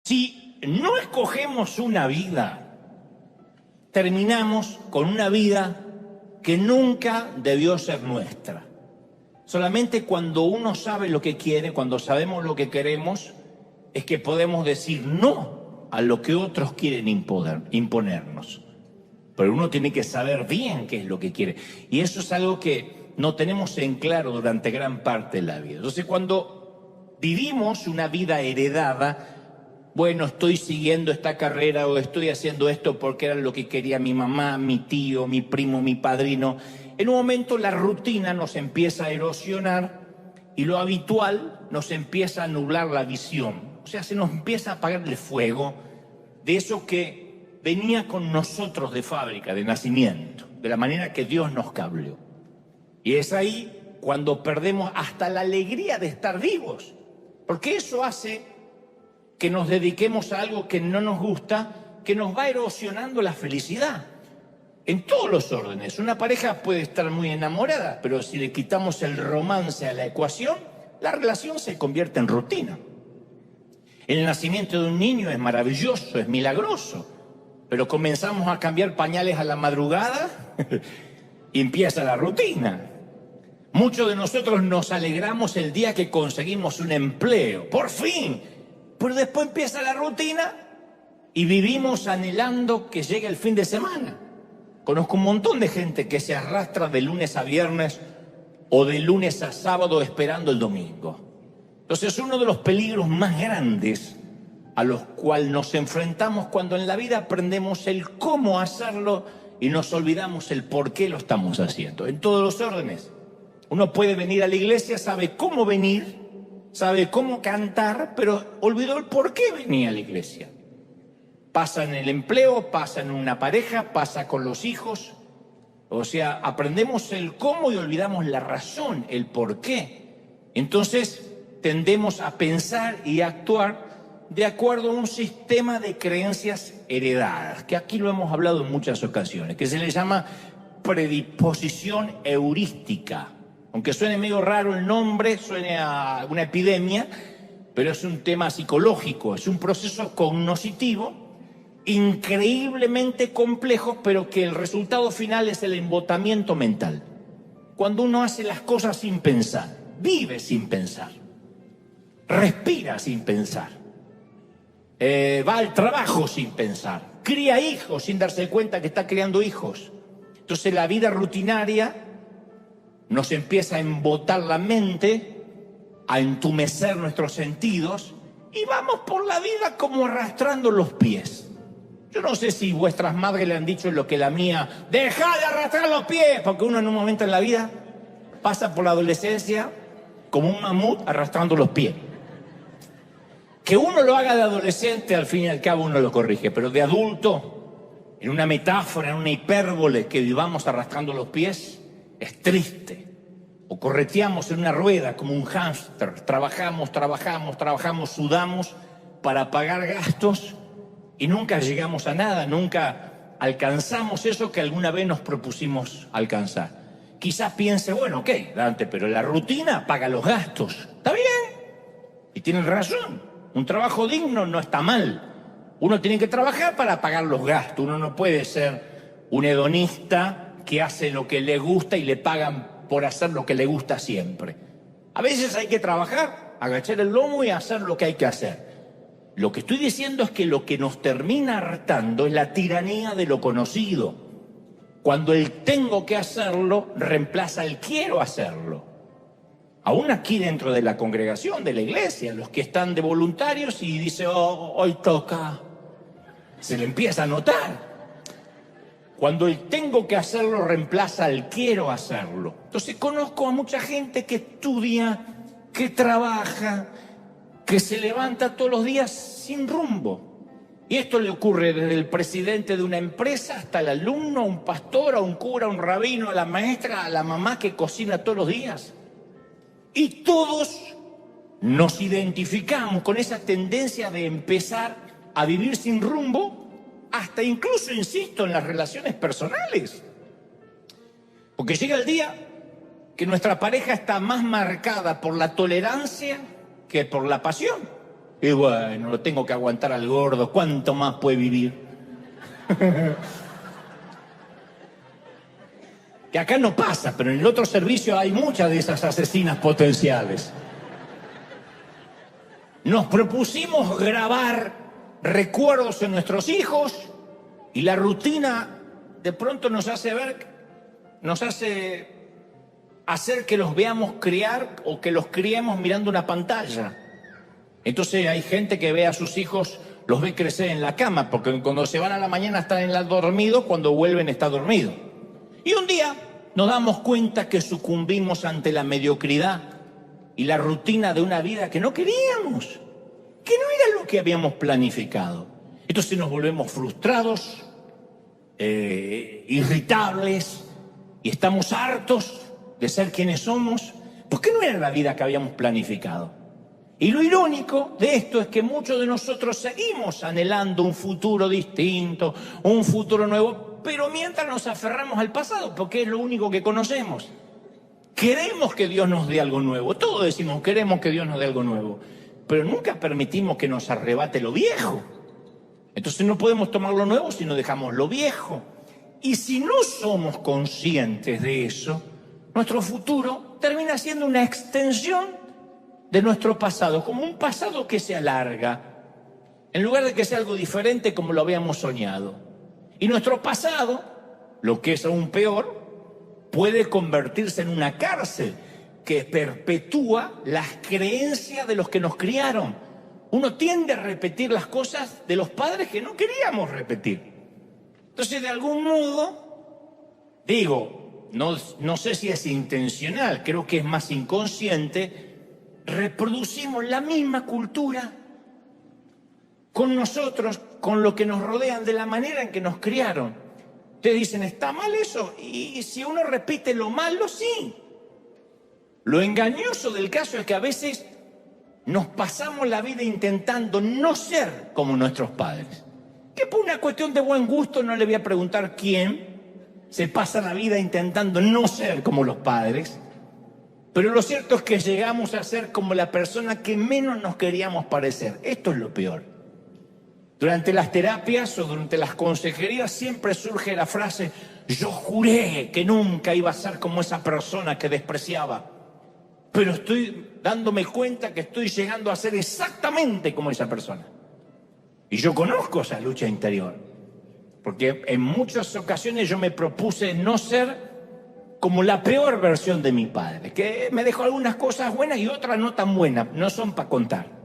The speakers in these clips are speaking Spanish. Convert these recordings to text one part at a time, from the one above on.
Si no escogemos una vida, terminamos con una vida que nunca debió ser nuestra. Solamente cuando uno sabe lo que quiere, cuando sabemos lo que queremos, es que podemos decir no a lo que otros quieren imponernos. Pero uno tiene que saber bien qué es lo que quiere. Y eso es algo que no tenemos en claro durante gran parte de la vida. Entonces, cuando vivimos una vida heredada, bueno, estoy siguiendo esta carrera o estoy haciendo esto porque era lo que quería mi mamá, mi tío, mi primo, mi padrino. En un momento la rutina nos empieza a erosionar y lo habitual nos empieza a nublar la visión. O sea, se nos empieza a apagar el fuego de eso que venía con nosotros de fábrica, de nacimiento, de la manera que Dios nos cableó. Y es ahí cuando perdemos hasta la alegría de estar vivos, porque eso hace que nos dediquemos a algo que no nos gusta, que nos va erosionando la felicidad. En todos los órdenes. Una pareja puede estar muy enamorada, pero si le quitamos el romance a la ecuación, la relación se convierte en rutina. El nacimiento de un niño es maravilloso, es milagroso, pero comenzamos a cambiar pañales a la madrugada y empieza la rutina. Muchos de nosotros nos alegramos el día que conseguimos un empleo, ¡por fin! Pero después empieza la rutina y vivimos anhelando que llegue el fin de semana. Conozco un montón de gente que se arrastra de lunes a viernes o de lunes a sábado esperando el domingo. Entonces, uno de los peligros más grandes a los cuales nos enfrentamos cuando en la vida aprendemos el cómo hacerlo y nos olvidamos el por qué lo estamos haciendo. En todos los órdenes. Uno puede venir a la iglesia, sabe cómo venir, sabe cómo cantar, pero olvidó el por qué venía a la iglesia. Pasa en el empleo, pasa en una pareja, pasa con los hijos. O sea, aprendemos el cómo y olvidamos la razón, el por qué. Entonces, tendemos a pensar y actuar de acuerdo a un sistema de creencias heredadas, que aquí lo hemos hablado en muchas ocasiones, que se le llama predisposición heurística. Aunque suene medio raro el nombre, suene a una epidemia, pero es un tema psicológico, es un proceso cognoscitivo increíblemente complejo, pero que el resultado final es el embotamiento mental. Cuando uno hace las cosas sin pensar, vive sin pensar, respira sin pensar, va al trabajo sin pensar, cría hijos sin darse cuenta que está criando hijos. Entonces la vida rutinaria nos empieza a embotar la mente, a entumecer nuestros sentidos y vamos por la vida como arrastrando los pies. Yo no sé si vuestras madres le han dicho lo que la mía, ¡deja de arrastrar los pies! Porque uno en un momento en la vida pasa por la adolescencia como un mamut arrastrando los pies. Que uno lo haga de adolescente, al fin y al cabo uno lo corrige, pero de adulto, en una metáfora, en una hipérbole, que vivamos arrastrando los pies, es triste. O correteamos en una rueda como un hámster, trabajamos, sudamos para pagar gastos y nunca llegamos a nada, nunca alcanzamos eso que alguna vez nos propusimos alcanzar. Quizás piense, bueno, ok, Dante, pero la rutina paga los gastos. Está bien. Y tienen razón. Un trabajo digno no está mal. Uno tiene que trabajar para pagar los gastos. Uno no puede ser un hedonista que hace lo que le gusta y le pagan por hacer lo que le gusta siempre. A veces hay que trabajar, agachar el lomo y hacer lo que hay que hacer. Lo que estoy diciendo es que lo que nos termina hartando es la tiranía de lo conocido. Cuando el tengo que hacerlo reemplaza el quiero hacerlo. Aún aquí dentro de la congregación, de la iglesia, los que están de voluntarios y dice, oh, hoy toca, se le empieza a notar. Cuando el tengo que hacerlo reemplaza el quiero hacerlo. Entonces conozco a mucha gente que estudia, que trabaja, que se levanta todos los días sin rumbo. Y esto le ocurre desde el presidente de una empresa hasta el alumno, un pastor, a un cura, a un rabino, a la maestra, a la mamá que cocina todos los días. Y todos nos identificamos con esa tendencia de empezar a vivir sin rumbo, hasta incluso, insisto, en las relaciones personales. Porque llega el día que nuestra pareja está más marcada por la tolerancia que por la pasión. Y bueno, lo tengo que aguantar al gordo, ¿cuánto más puede vivir? Que acá no pasa, pero en el otro servicio hay muchas de esas asesinas potenciales. Nos propusimos grabar recuerdos en nuestros hijos y la rutina de pronto nos hace hacer que los veamos criar o que los criemos mirando una pantalla. Entonces hay gente que ve a sus hijos, los ve crecer en la cama, porque cuando se van a la mañana están dormidos, cuando vuelven está dormido. Y un día nos damos cuenta que sucumbimos ante la mediocridad y la rutina de una vida que no queríamos, que no era lo que habíamos planificado. Entonces nos volvemos frustrados, irritables, y estamos hartos de ser quienes somos, porque no era la vida que habíamos planificado. Y lo irónico de esto es que muchos de nosotros seguimos anhelando un futuro distinto, un futuro nuevo, pero mientras nos aferramos al pasado, porque es lo único que conocemos. Queremos que Dios nos dé algo nuevo, todos decimos queremos que Dios nos dé algo nuevo, pero nunca permitimos que nos arrebate lo viejo. Entonces no podemos tomar lo nuevo si no dejamos lo viejo. Y si no somos conscientes de eso, nuestro futuro termina siendo una extensión de nuestro pasado, como un pasado que se alarga, en lugar de que sea algo diferente como lo habíamos soñado. Y nuestro pasado, lo que es aún peor, puede convertirse en una cárcel que perpetúa las creencias de los que nos criaron. Uno tiende a repetir las cosas de los padres que no queríamos repetir. Entonces, de algún modo, no sé si es intencional, creo que es más inconsciente, reproducimos la misma cultura con nosotros, con lo que nos rodean, de la manera en que nos criaron. Ustedes dicen, ¿está mal eso? Y si uno repite lo malo, sí. Lo engañoso del caso es que a veces nos pasamos la vida intentando no ser como nuestros padres. Que por una cuestión de buen gusto, no le voy a preguntar quién se pasa la vida intentando no ser como los padres. Pero lo cierto es que llegamos a ser como la persona que menos nos queríamos parecer. Esto es lo peor. Durante las terapias o durante las consejerías siempre surge la frase: yo juré que nunca iba a ser como esa persona que despreciaba, pero estoy dándome cuenta que estoy llegando a ser exactamente como esa persona. Y yo conozco esa lucha interior, porque en muchas ocasiones yo me propuse no ser como la peor versión de mi padre, que me dejó algunas cosas buenas y otras no tan buenas, no son para contar.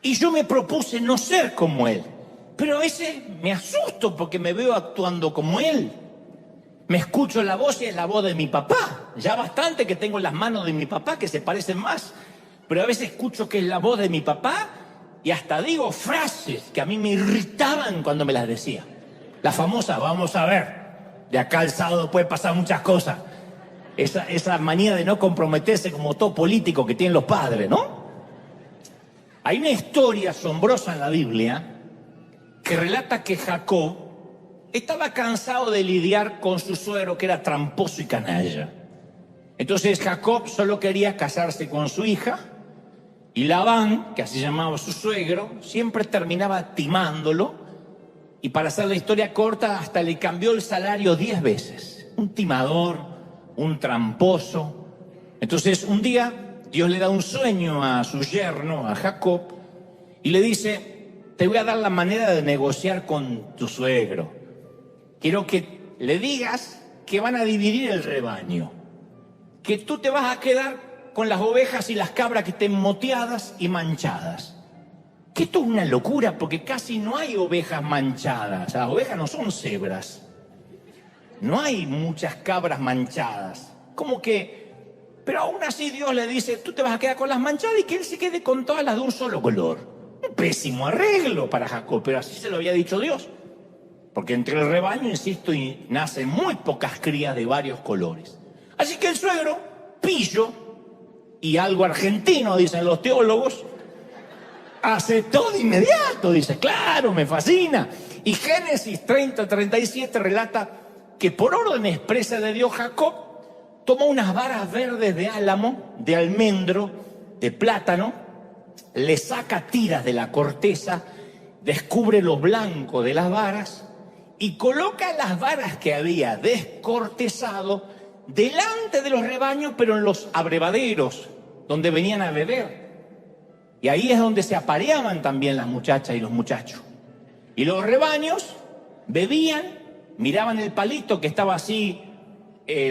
Y yo me propuse no ser como él, pero a veces me asusto porque me veo actuando como él. Me escucho la voz y es la voz de mi papá. Ya bastante que tengo las manos de mi papá que se parecen más, pero a veces escucho que es la voz de mi papá y hasta digo frases que a mí me irritaban cuando me las decía. La famosa, vamos a ver. De acá al sábado puede pasar muchas cosas. Esa manía de no comprometerse como todo político que tienen los padres, ¿no? Hay una historia asombrosa en la Biblia que relata que Jacob estaba cansado de lidiar con su suegro, que era tramposo y canalla. Entonces Jacob solo quería casarse con su hija, y Labán, que así llamaba a su suegro, siempre terminaba timándolo. Y para hacer la historia corta, hasta le cambió el salario 10 veces. Un timador, un tramposo. Entonces, un día, Dios le da un sueño a su yerno, a Jacob, y le dice: te voy a dar la manera de negociar con tu suegro. Quiero que le digas que van a dividir el rebaño, que tú te vas a quedar con las ovejas y las cabras que estén moteadas y manchadas. Que esto es una locura, porque casi no hay ovejas manchadas. Las ovejas no son cebras. No hay muchas cabras manchadas. Como que... Pero aún así Dios le dice: tú te vas a quedar con las manchadas y que él se quede con todas las de un solo color. Un pésimo arreglo para Jacob, pero así se lo había dicho Dios. Porque entre el rebaño, insisto, y nacen muy pocas crías de varios colores. Así que el suegro, pillo y algo argentino, dicen los teólogos, aceptó de inmediato. Dice: claro, me fascina. Y Génesis 30:37 relata que por orden expresa de Dios, Jacob tomó unas varas verdes de álamo, de almendro, de plátano, le saca tiras de la corteza, descubre lo blanco de las varas y coloca las varas que había descortezado delante de los rebaños, pero en los abrevaderos, donde venían a beber. Y ahí es donde se apareaban también las muchachas y los muchachos. Y los rebaños bebían, miraban el palito que estaba así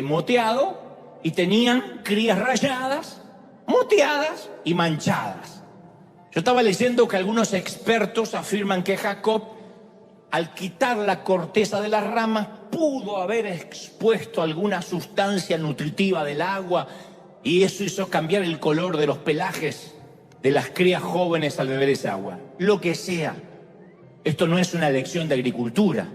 moteado y tenían crías rayadas, moteadas y manchadas. Yo estaba leyendo que algunos expertos afirman que Jacob, al quitar la corteza de las ramas, pudo haber expuesto alguna sustancia nutritiva del agua y eso hizo cambiar el color de los pelajes de las crías jóvenes al beber esa agua. Lo que sea, esto no es una lección de agricultura,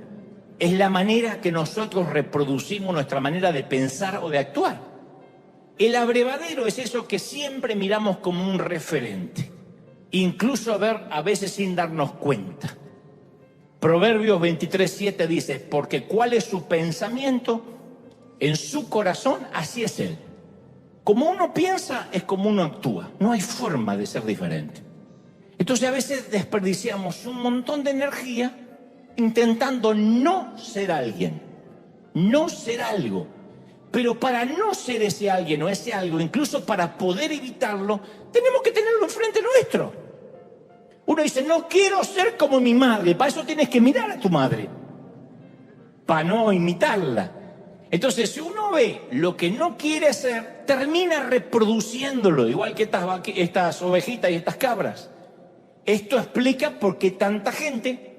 es la manera que nosotros reproducimos nuestra manera de pensar o de actuar. El abrevadero es eso que siempre miramos como un referente, incluso a veces sin darnos cuenta. Proverbios 23:7 dice, porque cuál es su pensamiento en su corazón, así es él. Como uno piensa, es como uno actúa. No hay forma de ser diferente. Entonces a veces desperdiciamos un montón de energía intentando no ser alguien, no ser algo. Pero para no ser ese alguien o ese algo, incluso para poder evitarlo, tenemos que tenerlo enfrente nuestro. Uno dice, no quiero ser como mi madre. Para eso tienes que mirar a tu madre, para no imitarla. Entonces, si uno ve lo que no quiere ser, termina reproduciéndolo, igual que estas ovejitas y estas cabras. Esto explica por qué tanta gente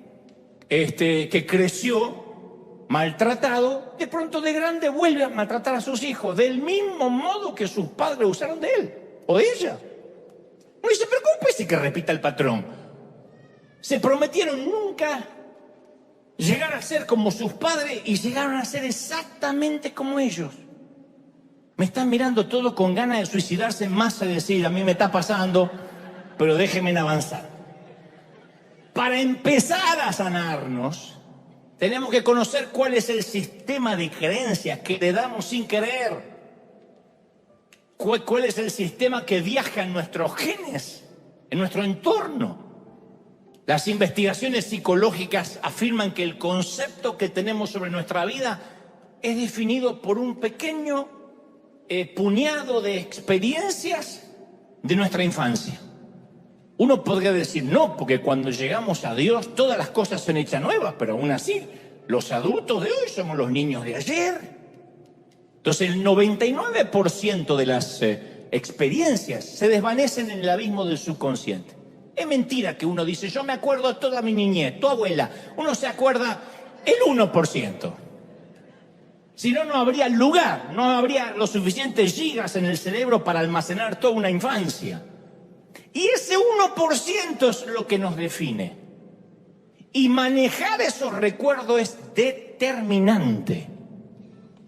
que creció maltratado, de pronto de grande vuelve a maltratar a sus hijos, del mismo modo que sus padres usaron de él o de ella. Uno dice, pero ¿cómo puede ser que repita el patrón? Se prometieron nunca llegar a ser como sus padres y llegaron a ser exactamente como ellos. Me están mirando todos con ganas de suicidarse más a decir, a mí me está pasando, pero déjenme avanzar. Para empezar a sanarnos, tenemos que conocer cuál es el sistema de creencias que le damos sin querer. ¿Cuál es el sistema que viaja en nuestros genes, en nuestro entorno? Las investigaciones psicológicas afirman que el concepto que tenemos sobre nuestra vida es definido por un pequeño puñado de experiencias de nuestra infancia. Uno podría decir no, porque cuando llegamos a Dios todas las cosas son hechas nuevas, pero aún así los adultos de hoy somos los niños de ayer. Entonces el 99% de las experiencias se desvanecen en el abismo del subconsciente. Es mentira que uno dice, yo me acuerdo de toda mi niñez, tu abuela. Uno se acuerda el 1%. Si no, no habría lugar, no habría los suficientes gigas en el cerebro para almacenar toda una infancia. Y ese 1% es lo que nos define. Y manejar esos recuerdos es determinante.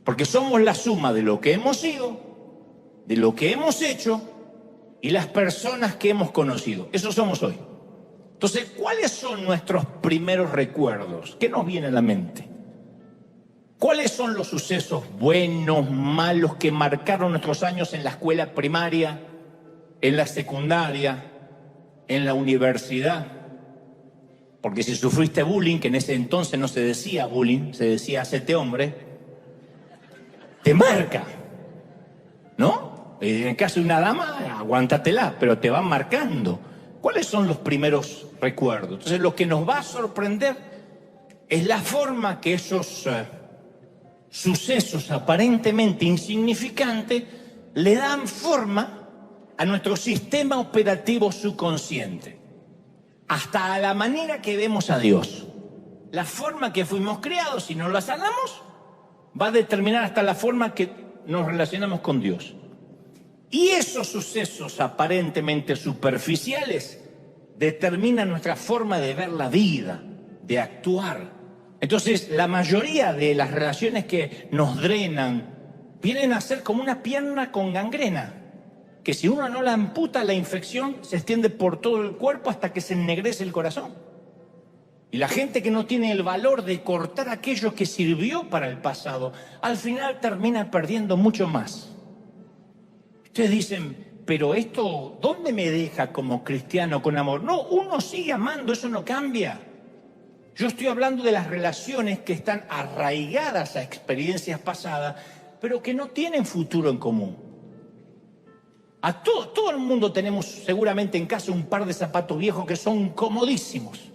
Porque somos la suma de lo que hemos sido, de lo que hemos hecho y las personas que hemos conocido. Eso somos hoy. Entonces, ¿cuáles son nuestros primeros recuerdos? ¿Qué nos viene a la mente? ¿Cuáles son los sucesos buenos, malos que marcaron nuestros años en la escuela primaria, en la secundaria, en la universidad? Porque si sufriste bullying, que en ese entonces no se decía bullying, se decía hacete hombre, te marca, ¿no? En el caso de una dama, aguántatela, pero te van marcando. ¿Cuáles son los primeros recuerdos? Entonces, lo que nos va a sorprender es la forma que esos sucesos aparentemente insignificantes le dan forma a nuestro sistema operativo subconsciente, hasta a la manera que vemos a Dios. La forma que fuimos creados, si no la sanamos, va a determinar hasta la forma que nos relacionamos con Dios. Y esos sucesos aparentemente superficiales determinan nuestra forma de ver la vida, de actuar. Entonces, la mayoría de las relaciones que nos drenan vienen a ser como una pierna con gangrena, que si uno no la amputa, la infección se extiende por todo el cuerpo hasta que se ennegrece el corazón. Y la gente que no tiene el valor de cortar aquello que sirvió para el pasado, al final termina perdiendo mucho más. Ustedes dicen, pero esto, ¿dónde me deja como cristiano con amor? No, uno sigue amando, eso no cambia. Yo estoy hablando de las relaciones que están arraigadas a experiencias pasadas, pero que no tienen futuro en común. A todo el mundo tenemos seguramente en casa un par de zapatos viejos que son comodísimos.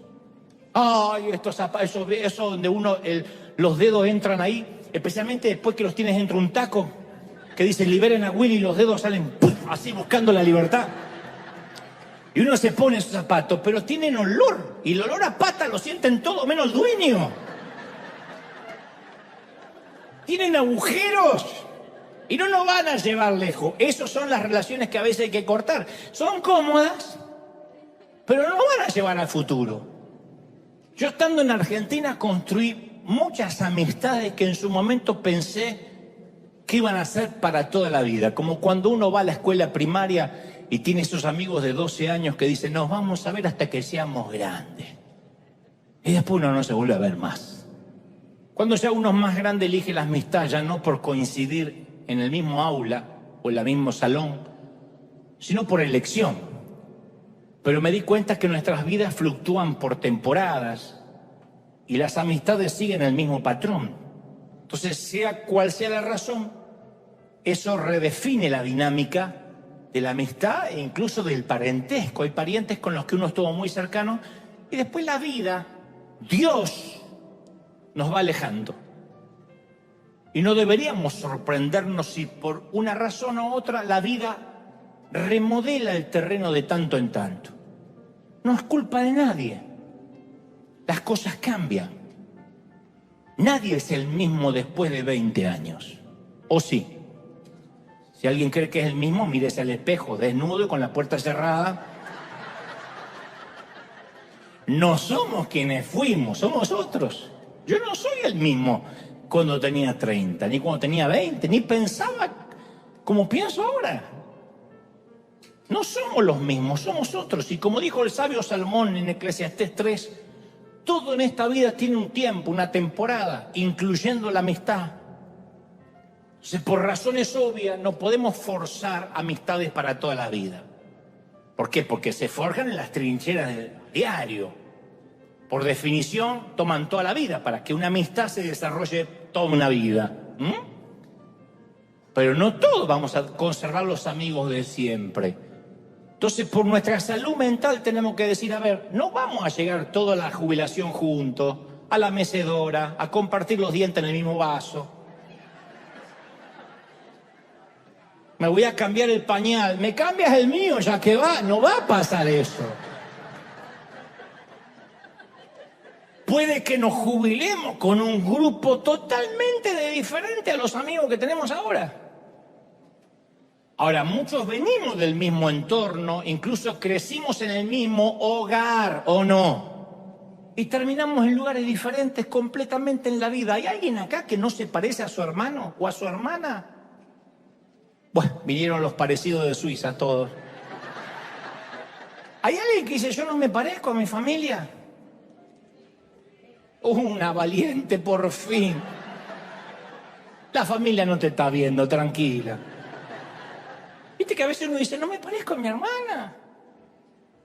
Ay, estos zapatos, eso donde los dedos entran ahí, especialmente después que los tienes dentro de un taco, que dice liberen a Willy y los dedos salen ¡puf!, así buscando la libertad. Y uno se pone esos zapatos, pero tienen olor, y el olor a pata lo sienten todo menos el dueño. Tienen agujeros. Y no nos van a llevar lejos. Esas son las relaciones que a veces hay que cortar. Son cómodas, pero no van a llevar al futuro. Yo estando en Argentina construí muchas amistades que en su momento pensé que iban a ser para toda la vida. Como cuando uno va a la escuela primaria y tiene esos amigos de 12 años que dicen nos vamos a ver hasta que seamos grandes. Y después uno no se vuelve a ver más. Cuando ya uno es más grande elige la amistad ya no por coincidir en el mismo aula o en el mismo salón, sino por elección. Pero me di cuenta que nuestras vidas fluctúan por temporadas y las amistades siguen el mismo patrón. Entonces, sea cual sea la razón, eso redefine la dinámica de la amistad e incluso del parentesco. Hay parientes con los que uno estuvo muy cercano y después la vida, Dios, nos va alejando. Y no deberíamos sorprendernos si por una razón u otra la vida remodela el terreno de tanto en tanto. No es culpa de nadie. Las cosas cambian. Nadie es el mismo después de 20 años. ¿O sí? Si alguien cree que es el mismo, mírese al espejo, desnudo y con la puerta cerrada. No somos quienes fuimos, somos otros. Yo no soy el mismo cuando tenía 30, ni cuando tenía 20, ni pensaba como pienso ahora. No somos los mismos, somos otros. Y como dijo el sabio Salomón en Eclesiastés 3, todo en esta vida tiene un tiempo, una temporada, incluyendo la amistad. Entonces, por razones obvias, no podemos forzar amistades para toda la vida. ¿Por qué? Porque se forjan en las trincheras del diario. Por definición, toman toda la vida para que una amistad se desarrolle toda una vida. Pero no todos vamos a conservar los amigos de siempre. Entonces, por nuestra salud mental tenemos que decir, a ver, no vamos a llegar toda la jubilación juntos, a la mecedora, a compartir los dientes en el mismo vaso. Me voy a cambiar el pañal, me cambias el mío ya que va, no va a pasar eso. Puede que nos jubilemos con un grupo totalmente diferente a los amigos que tenemos ahora. Ahora, muchos venimos del mismo entorno, incluso crecimos en el mismo hogar, ¿o no? Y terminamos en lugares diferentes completamente en la vida. ¿Hay alguien acá que no se parece a su hermano o a su hermana? Bueno, vinieron los parecidos de Suiza todos. ¿Hay alguien que dice, yo no me parezco a mi familia? Una valiente, por fin. La familia no te está viendo, tranquila. Viste que a veces uno dice, no me parezco a mi hermana.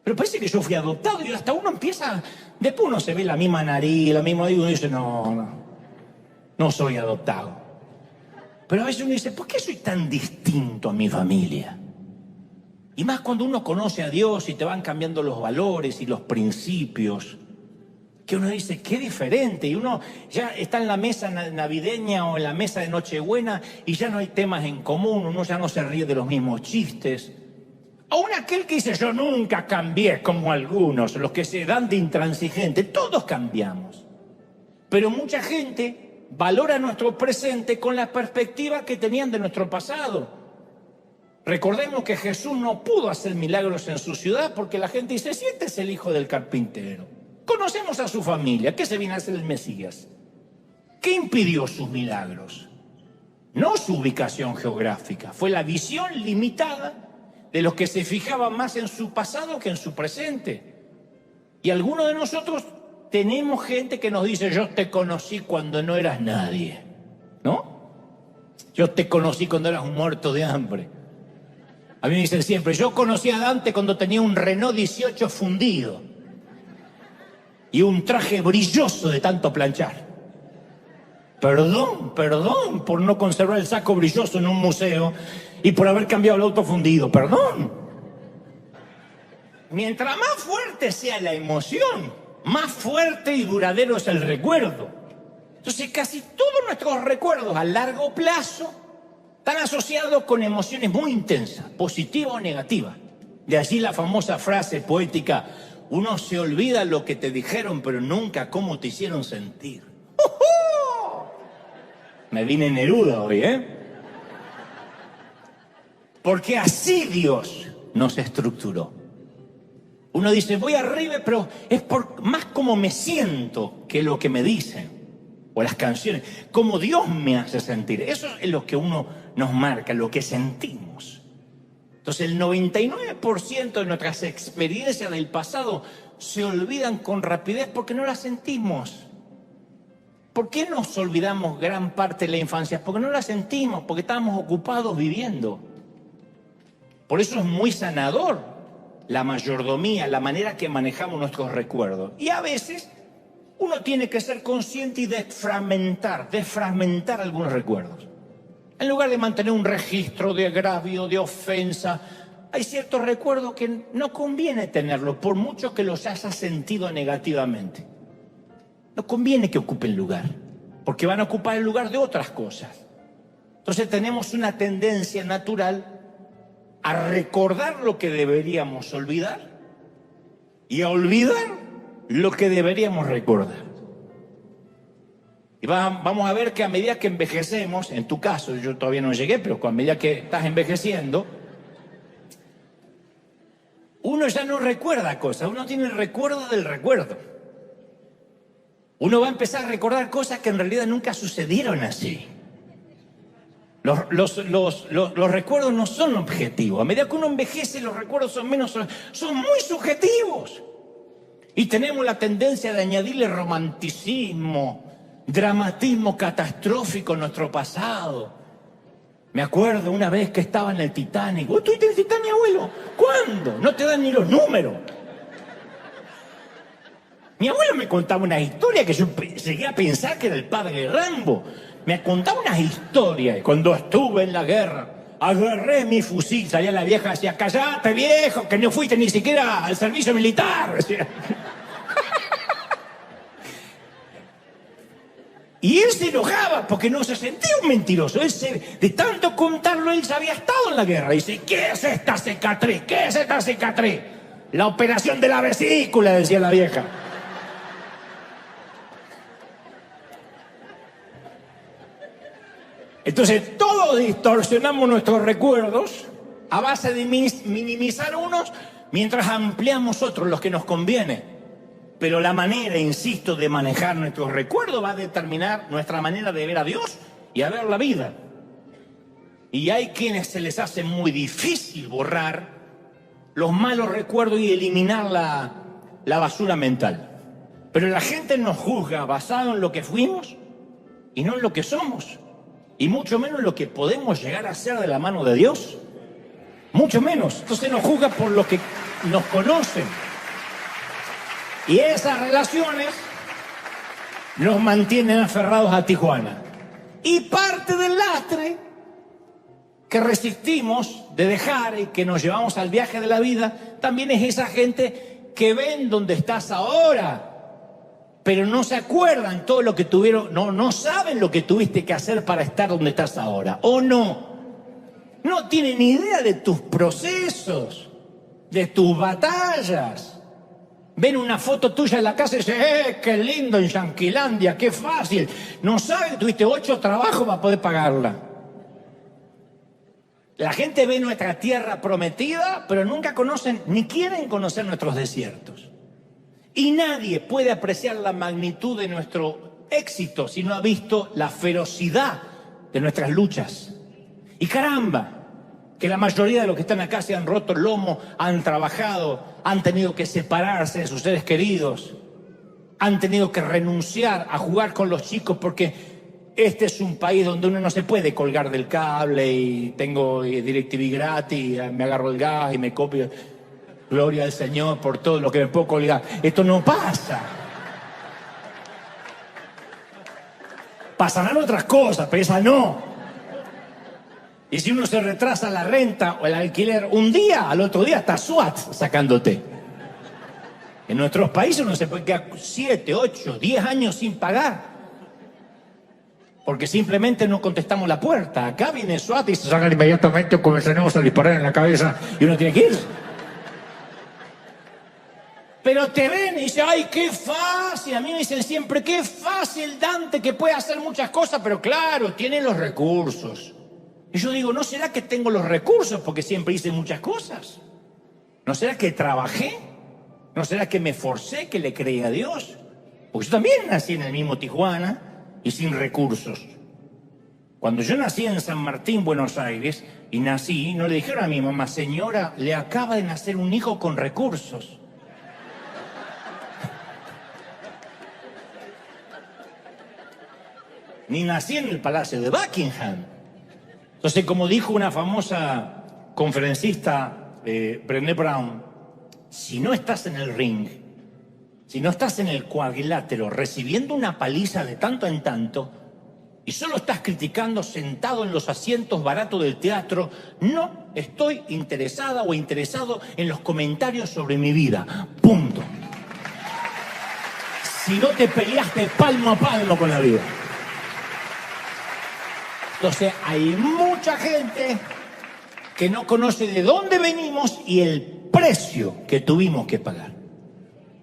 Pero parece que yo fui adoptado y hasta uno empieza... Después uno se ve la misma nariz, la misma... Y uno dice, no soy adoptado. Pero a veces uno dice, ¿por qué soy tan distinto a mi familia? Y más cuando uno conoce a Dios y te van cambiando los valores y los principios, que uno dice, qué diferente, y uno ya está en la mesa navideña o en la mesa de Nochebuena y ya no hay temas en común, uno ya no se ríe de los mismos chistes. Aún aquel que dice, yo nunca cambié como algunos, los que se dan de intransigente, todos cambiamos. Pero mucha gente valora nuestro presente con la perspectiva que tenían de nuestro pasado. Recordemos que Jesús no pudo hacer milagros en su ciudad porque la gente dice, si este es el hijo del carpintero. Conocemos a su familia. ¿Qué se viene a hacer el Mesías? ¿Qué impidió sus milagros? No su ubicación geográfica. Fue la visión limitada de los que se fijaban más en su pasado que en su presente. Y algunos de nosotros tenemos gente que nos dice, yo te conocí cuando no eras nadie. ¿No? Yo te conocí cuando eras un muerto de hambre. A mí me dicen siempre, yo conocí a Dante cuando tenía un Renault 18 fundido y un traje brilloso de tanto planchar. Perdón por no conservar el saco brilloso en un museo y por haber cambiado el auto fundido, perdón. Mientras más fuerte sea la emoción, más fuerte y duradero es el recuerdo. Entonces casi todos nuestros recuerdos a largo plazo están asociados con emociones muy intensas, positivas o negativas. De allí la famosa frase poética, uno se olvida lo que te dijeron, pero nunca cómo te hicieron sentir. Me vine Neruda hoy, ¿eh? Porque así Dios nos estructuró. Uno dice, voy arriba, pero es por más como me siento que lo que me dicen. O las canciones, como Dios me hace sentir. Eso es lo que uno nos marca, lo que sentimos. Entonces el 99% de nuestras experiencias del pasado se olvidan con rapidez porque no las sentimos. ¿Por qué nos olvidamos gran parte de la infancia? Porque no la sentimos, porque estábamos ocupados viviendo. Por eso es muy sanador la mayordomía, la manera que manejamos nuestros recuerdos. Y a veces uno tiene que ser consciente y desfragmentar algunos recuerdos. En lugar de mantener un registro de agravio, de ofensa, hay ciertos recuerdos que no conviene tenerlos, por mucho que los hayas sentido negativamente. No conviene que ocupen lugar, porque van a ocupar el lugar de otras cosas. Entonces tenemos una tendencia natural a recordar lo que deberíamos olvidar y a olvidar lo que deberíamos recordar. Y vamos a ver que a medida que envejecemos, en tu caso, yo todavía no llegué, pero a medida que estás envejeciendo, uno ya no recuerda cosas, uno tiene el recuerdo del recuerdo. Uno va a empezar a recordar cosas que en realidad nunca sucedieron así. Los recuerdos no son objetivos. A medida que uno envejece, los recuerdos son muy subjetivos. Y tenemos la tendencia de añadirle romanticismo, dramatismo catastrófico a nuestro pasado. Me acuerdo una vez que estaba en el Titanic. ¿Vos estuviste en el Titanic, abuelo? ¿Cuándo? No te dan ni los números. Mi abuelo me contaba una historia que yo llegué a pensar que era el padre Rambo. Me contaba unas historias. Cuando estuve en la guerra, agarré mi fusil, salía la vieja y decía, callate viejo, que no fuiste ni siquiera al servicio militar. Y él se enojaba porque no se sentía un mentiroso. De tanto contarlo, él se había estado en la guerra. Y dice, ¿qué es esta cicatriz? ¿Qué es esta cicatriz? La operación de la vesícula, decía la vieja. Entonces todos distorsionamos nuestros recuerdos a base de minimizar unos mientras ampliamos otros, los que nos conviene. Pero la manera, insisto, de manejar nuestros recuerdos va a determinar nuestra manera de ver a Dios y a ver la vida. Y hay quienes se les hace muy difícil borrar los malos recuerdos y eliminar la basura mental. Pero la gente nos juzga basado en lo que fuimos y no en lo que somos. Y mucho menos lo que podemos llegar a ser de la mano de Dios. Mucho menos. Entonces nos juzga por lo que nos conocen. Y esas relaciones nos mantienen aferrados a Tijuana. Y parte del lastre que resistimos de dejar y que nos llevamos al viaje de la vida, también es esa gente que ven dónde estás ahora, pero no se acuerdan todo lo que tuvieron, no saben lo que tuviste que hacer para estar donde estás ahora, o no tienen idea de tus procesos, de tus batallas. Ven una foto tuya en la casa y dicen, qué lindo en Yanquilandia, qué fácil. No saben que tuviste 8 trabajos para poder pagarla. La gente ve nuestra tierra prometida, pero nunca conocen, ni quieren conocer nuestros desiertos. Y nadie puede apreciar la magnitud de nuestro éxito si no ha visto la ferocidad de nuestras luchas. Y caramba, que la mayoría de los que están acá se han roto el lomo, han trabajado, han tenido que separarse de sus seres queridos, han tenido que renunciar a jugar con los chicos porque este es un país donde uno no se puede colgar del cable y tengo DirecTV gratis, me agarro el gas y me copio. Gloria al Señor por todo lo que me puedo colgar. Esto no pasa. Pasarán otras cosas, pero esa no. Y si uno se retrasa la renta o el alquiler un día, al otro día está SWAT sacándote. En nuestros países uno se puede quedar 7, 8, 10 años sin pagar. Porque simplemente no contestamos la puerta. Acá viene SWAT y se sacan inmediatamente o comenzaremos a disparar en la cabeza y uno tiene que ir. Pero te ven y dicen, ¡ay, qué fácil! A mí me dicen siempre, ¡qué fácil, Dante, que puede hacer muchas cosas! Pero claro, tiene los recursos. Y yo digo, ¿no será que tengo los recursos porque siempre hice muchas cosas? ¿No será que trabajé? ¿No será que me forcé, que le creí a Dios? Porque yo también nací en el mismo Tijuana y sin recursos. Cuando yo nací en San Martín, Buenos Aires, y nací, no le dijeron a mi mamá, señora, le acaba de nacer un hijo con recursos. Ni nací en el Palacio de Buckingham. Entonces, como dijo una famosa conferencista, Brené Brown, si no estás en el ring, si no estás en el cuadrilátero recibiendo una paliza de tanto en tanto y solo estás criticando sentado en los asientos baratos del teatro, no estoy interesada o interesado en los comentarios sobre mi vida. Punto. Si no te peleaste palmo a palmo con la vida. Entonces hay mucha gente que no conoce de dónde venimos y el precio que tuvimos que pagar.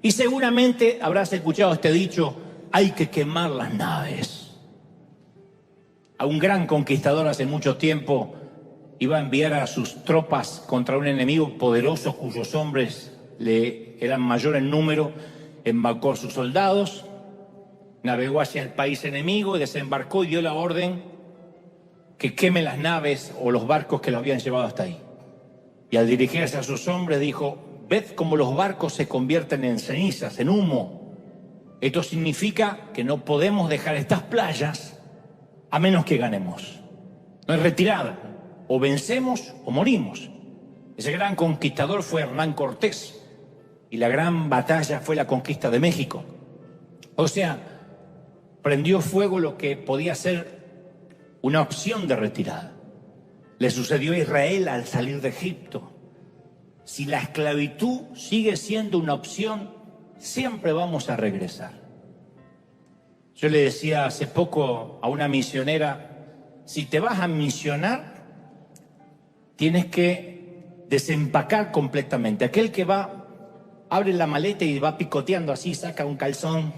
Y seguramente habrás escuchado este dicho, hay que quemar las naves. A un gran conquistador hace mucho tiempo iba a enviar a sus tropas contra un enemigo poderoso cuyos hombres le eran mayor en número, embarcó a sus soldados, navegó hacia el país enemigo, desembarcó y dio la orden que queme las naves o los barcos que lo habían llevado hasta ahí. Y al dirigirse a sus hombres dijo, ved cómo los barcos se convierten en cenizas, en humo. Esto significa que no podemos dejar estas playas a menos que ganemos. No es retirada, o vencemos o morimos. Ese gran conquistador fue Hernán Cortés y la gran batalla fue la conquista de México. O sea, prendió fuego lo que podía ser una opción de retirada. Le sucedió a Israel al salir de Egipto. Si la esclavitud sigue siendo una opción, siempre vamos a regresar. Yo le decía hace poco a una misionera, si te vas a misionar, tienes que desempacar completamente. Aquel que va, abre la maleta y va picoteando así, saca un calzón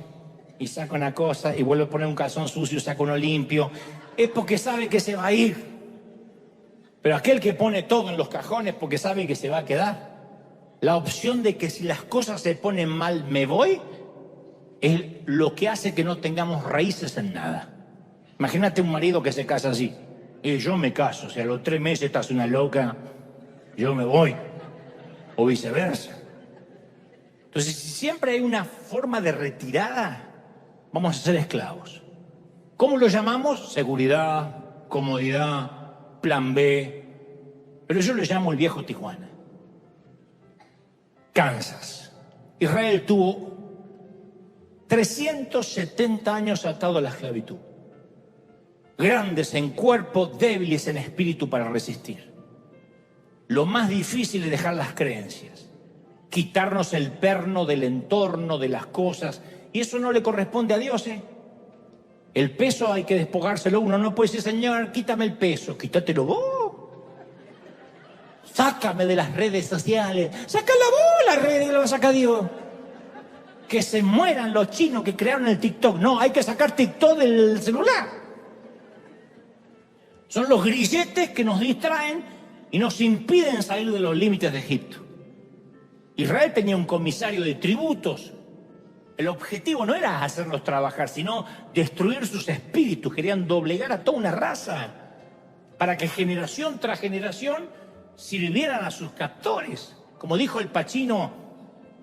y saca una cosa y vuelve a poner un calzón sucio, saca uno limpio, es porque sabe que se va a ir. Pero aquel que pone todo en los cajones porque sabe que se va a quedar, la opción de que si las cosas se ponen mal me voy, es lo que hace que no tengamos raíces en nada. Imagínate un marido que se casa así, y yo me caso, si a los 3 meses estás una loca, yo me voy, o viceversa. Entonces, si siempre hay una forma de retirada, vamos a ser esclavos. ¿Cómo lo llamamos? Seguridad, comodidad, plan B. Pero yo lo llamo el viejo Tijuana. Kansas. Israel tuvo 370 años atado a la esclavitud. Grandes en cuerpo, débiles en espíritu para resistir. Lo más difícil es dejar las creencias. Quitarnos el perno del entorno, de las cosas. Y eso no le corresponde a Dios, ¿eh? El peso hay que despojárselo. Uno no puede decir, Señor, quítame el peso. Quítatelo vos. Sácame de las redes sociales. Sácala vos las redes, lo saca Dios. Que se mueran los chinos que crearon el TikTok. No, hay que sacar TikTok del celular. Son los grilletes que nos distraen y nos impiden salir de los límites de Egipto. Israel tenía un comisario de tributos. El objetivo no era hacerlos trabajar, sino destruir sus espíritus. Querían doblegar a toda una raza para que generación tras generación sirvieran a sus captores. Como dijo el Pacino,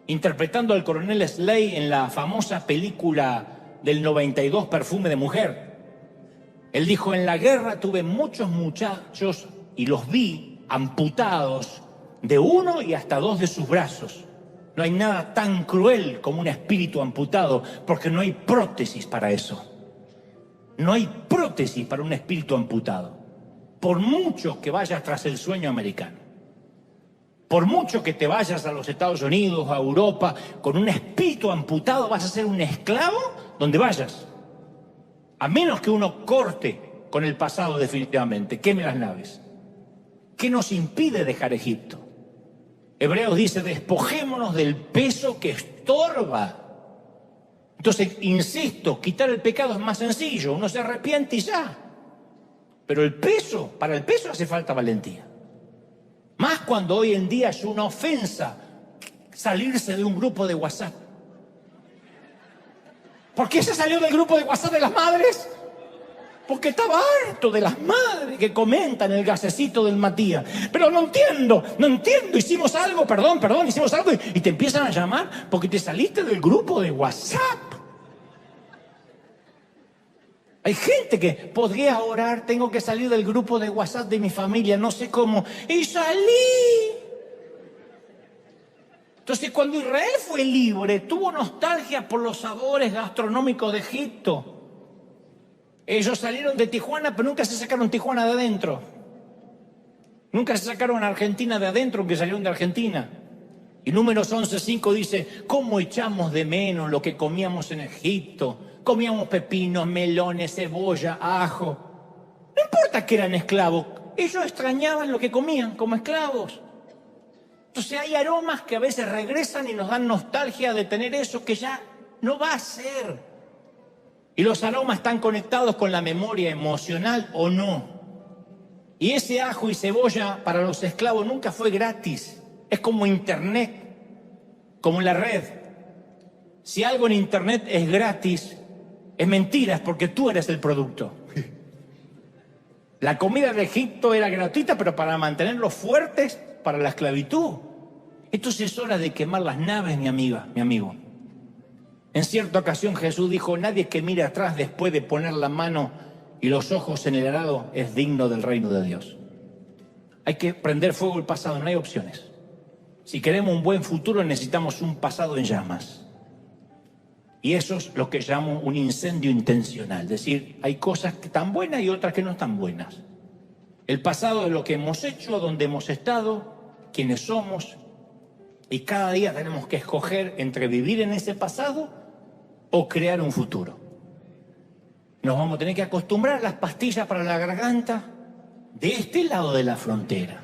interpretando al coronel Slade en la famosa película del 92, Perfume de Mujer. Él dijo, en la guerra tuve muchos muchachos y los vi amputados de uno y hasta dos de sus brazos. No hay nada tan cruel como un espíritu amputado, porque no hay prótesis para eso. No hay prótesis para un espíritu amputado. Por mucho que vayas tras el sueño americano, por mucho que te vayas a los Estados Unidos, a Europa, con un espíritu amputado vas a ser un esclavo donde vayas. A menos que uno corte con el pasado definitivamente, queme las naves. ¿Qué nos impide dejar Egipto? Hebreos dice, despojémonos del peso que estorba. Entonces, insisto, quitar el pecado es más sencillo, uno se arrepiente y ya. Pero el peso, para el peso hace falta valentía. Más cuando hoy en día es una ofensa salirse de un grupo de WhatsApp. ¿Por qué se salió del grupo de WhatsApp de las madres? Porque estaba harto de las madres que comentan el gasecito del Matías. Pero no entiendo, hicimos algo, perdón, hicimos algo y te empiezan a llamar porque te saliste del grupo de WhatsApp. Hay gente que podría orar, tengo que salir del grupo de WhatsApp de mi familia, no sé cómo, y salí. Entonces, cuando Israel fue libre, tuvo nostalgia por los sabores gastronómicos de Egipto. Ellos salieron de Tijuana, pero nunca se sacaron Tijuana de adentro. Nunca se sacaron a Argentina de adentro, aunque salieron de Argentina. Y Números 11:5 dice, ¿cómo echamos de menos lo que comíamos en Egipto? Comíamos pepinos, melones, cebolla, ajo. No importa que eran esclavos, ellos extrañaban lo que comían como esclavos. Entonces hay aromas que a veces regresan y nos dan nostalgia de tener eso que ya no va a ser. Y los aromas están conectados con la memoria emocional o no. Y ese ajo y cebolla para los esclavos nunca fue gratis. Es como internet, como la red. Si algo en internet es gratis, es mentira, es porque tú eres el producto. La comida de Egipto era gratuita, pero para mantenerlos fuertes para la esclavitud. Entonces es hora de quemar las naves, mi amiga, mi amigo. En cierta ocasión Jesús dijo, nadie que mire atrás después de poner la mano y los ojos en el arado es digno del reino de Dios. Hay que prender fuego el pasado, no hay opciones. Si queremos un buen futuro necesitamos un pasado en llamas. Y eso es lo que llamo un incendio intencional. Es decir, hay cosas que están buenas y otras que no están buenas. El pasado es lo que hemos hecho, donde hemos estado, quiénes somos. Y cada día tenemos que escoger entre vivir en ese pasado o crear un futuro. Nos vamos a tener que acostumbrar a las pastillas para la garganta de este lado de la frontera.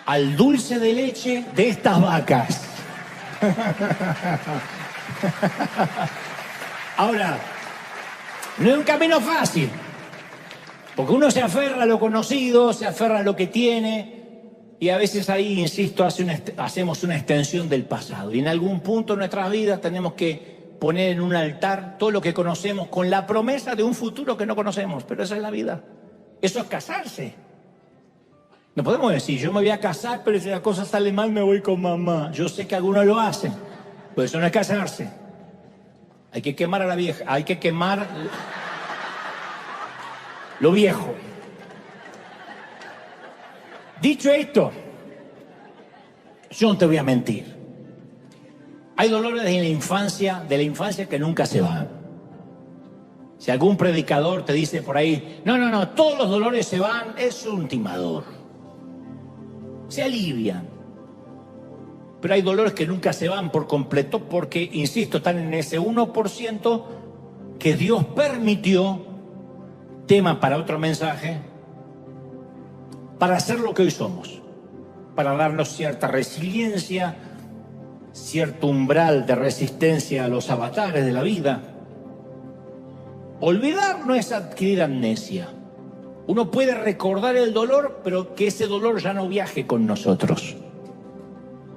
Al dulce de leche de estas vacas. Ahora, no es un camino fácil, porque uno se aferra a lo conocido, se aferra a lo que tiene, y a veces ahí, insisto, hacemos una extensión del pasado. Y en algún punto de nuestras vidas tenemos que poner en un altar todo lo que conocemos con la promesa de un futuro que no conocemos, pero esa es la vida. Eso es casarse. No podemos decir, yo me voy a casar, pero si la cosa sale mal me voy con mamá. Yo sé que algunos lo hacen, pero eso no es casarse. Hay que quemar a la vieja, hay que quemar lo viejo. Dicho esto, yo no te voy a mentir. Hay dolores de la infancia que nunca se van. Si algún predicador te dice por ahí, no, todos los dolores se van, es un timador. Se alivian. Pero hay dolores que nunca se van por completo porque, insisto, están en ese 1% que Dios permitió, tema para otro mensaje, para hacer lo que hoy somos, para darnos cierta resiliencia, cierto umbral de resistencia a los avatares de la vida. Olvidar no es adquirir amnesia. Uno puede recordar el dolor, pero que ese dolor ya no viaje con nosotros.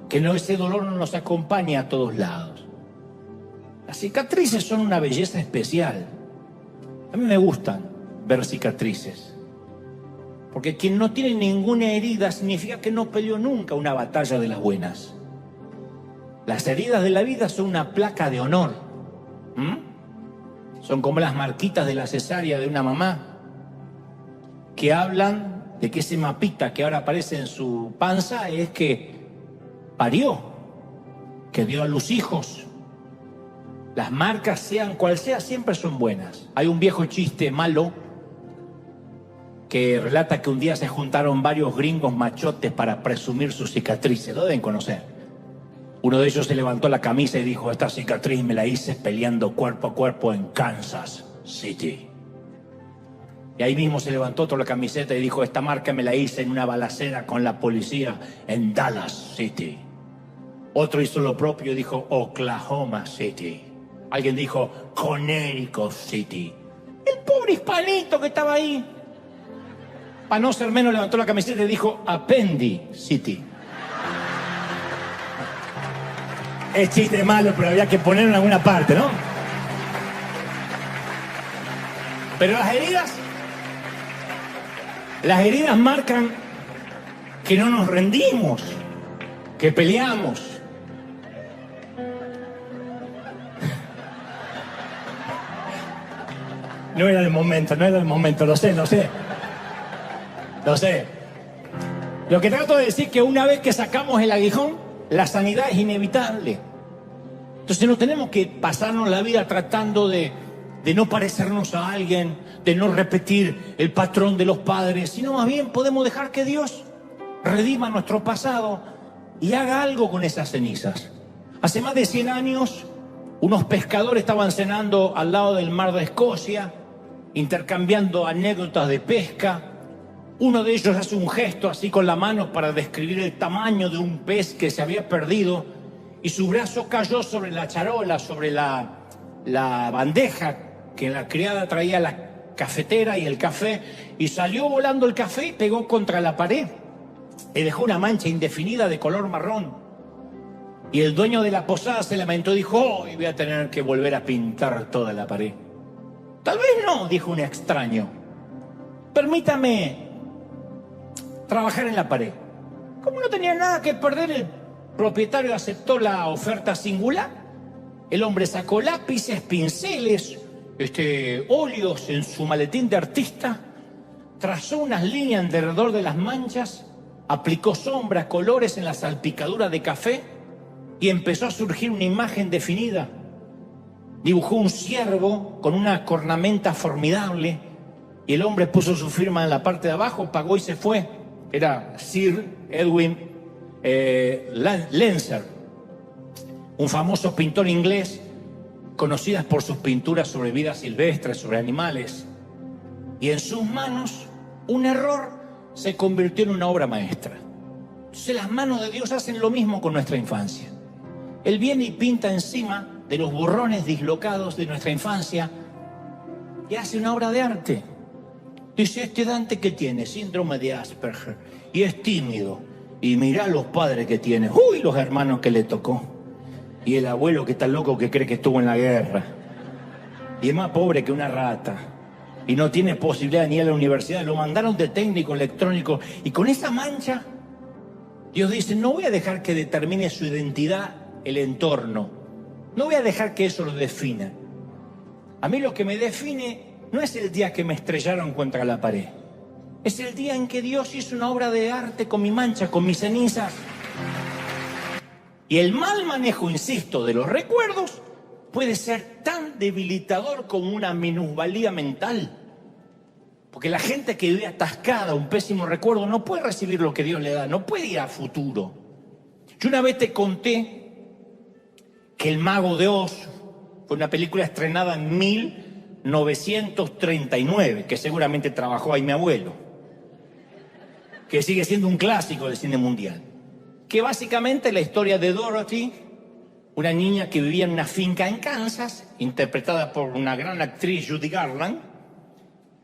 Que no, ese dolor no nos acompañe a todos lados. Las cicatrices son una belleza especial. A mí me gustan ver cicatrices. Porque quien no tiene ninguna herida significa que no peleó nunca una batalla de las buenas. Las heridas de la vida son una placa de honor. Son como las marquitas de la cesárea de una mamá, que hablan de que ese mapita que ahora aparece en su panza es que parió, que dio a luz hijos. Las marcas, sean cual sea, siempre son buenas. Hay un viejo chiste malo que relata que un día se juntaron varios gringos machotes para presumir sus cicatrices. Lo deben conocer. Uno de ellos se levantó la camisa y dijo: esta cicatriz me la hice peleando cuerpo a cuerpo en Kansas City. Y ahí mismo se levantó otro la camiseta y dijo: esta marca me la hice en una balacera con la policía en Dallas City. Otro hizo lo propio y dijo: Oklahoma City. Alguien dijo: Connecticut City. El pobre hispanito que estaba ahí, para no ser menos, levantó la camiseta y dijo: Appendi City. Es chiste malo, pero había que ponerlo en alguna parte, ¿no? Pero las heridas marcan que no nos rendimos, que peleamos. No era el momento, lo sé. Lo que trato de decir es que una vez que sacamos el aguijón, la sanidad es inevitable. Entonces no tenemos que pasarnos la vida tratando de no parecernos a alguien, de no repetir el patrón de los padres, sino más bien podemos dejar que Dios redima nuestro pasado y haga algo con esas cenizas. Hace más de 100 años, unos pescadores estaban cenando al lado del mar de Escocia, intercambiando anécdotas de pesca. Uno de ellos hace un gesto así con la mano para describir el tamaño de un pez que se había perdido, y su brazo cayó sobre la charola, sobre la bandeja que la criada traía, la cafetera y el café, y salió volando el café y pegó contra la pared y dejó una mancha indefinida de color marrón. Y el dueño de la posada se lamentó y dijo: hoy voy a tener que volver a pintar toda la pared. Tal vez no, dijo un extraño. Permítame trabajar en la pared. Como no tenía nada que perder, el propietario aceptó la oferta singular. El hombre sacó lápices, pinceles, óleos en su maletín de artista, trazó unas líneas alrededor de las manchas, aplicó sombras, colores en la salpicadura de café y empezó a surgir una imagen definida. Dibujó un ciervo con una cornamenta formidable y el hombre puso su firma en la parte de abajo, pagó y se fue. Era Sir Edwin Lenser, un famoso pintor inglés, conocido por sus pinturas sobre vida silvestre, sobre animales. Y en sus manos, un error se convirtió en una obra maestra. Entonces las manos de Dios hacen lo mismo con nuestra infancia. Él viene y pinta encima de los borrones dislocados de nuestra infancia y hace una obra de arte. Dice: este Dante que tiene síndrome de Asperger y es tímido, y mirá los padres que tiene, uy, los hermanos que le tocó, y el abuelo que está loco que cree que estuvo en la guerra y es más pobre que una rata y no tiene posibilidad ni ir a la universidad, lo mandaron de técnico electrónico. Y con esa mancha Dios dice: no voy a dejar que determine su identidad el entorno, no voy a dejar que eso lo defina. A mí lo que me define no es el día que me estrellaron contra la pared, es el día en que Dios hizo una obra de arte con mi mancha, con mis cenizas. Y el mal manejo, insisto, de los recuerdos puede ser tan debilitador como una minusvalía mental. Porque la gente que vive atascada, un pésimo recuerdo, no puede recibir lo que Dios le da, no puede ir a futuro. Yo una vez te conté que El Mago de Oz fue una película estrenada en 1939, que seguramente trabajó ahí mi abuelo, que sigue siendo un clásico del cine mundial. Que básicamente la historia de Dorothy, una niña que vivía en una finca en Kansas, interpretada por una gran actriz, Judy Garland,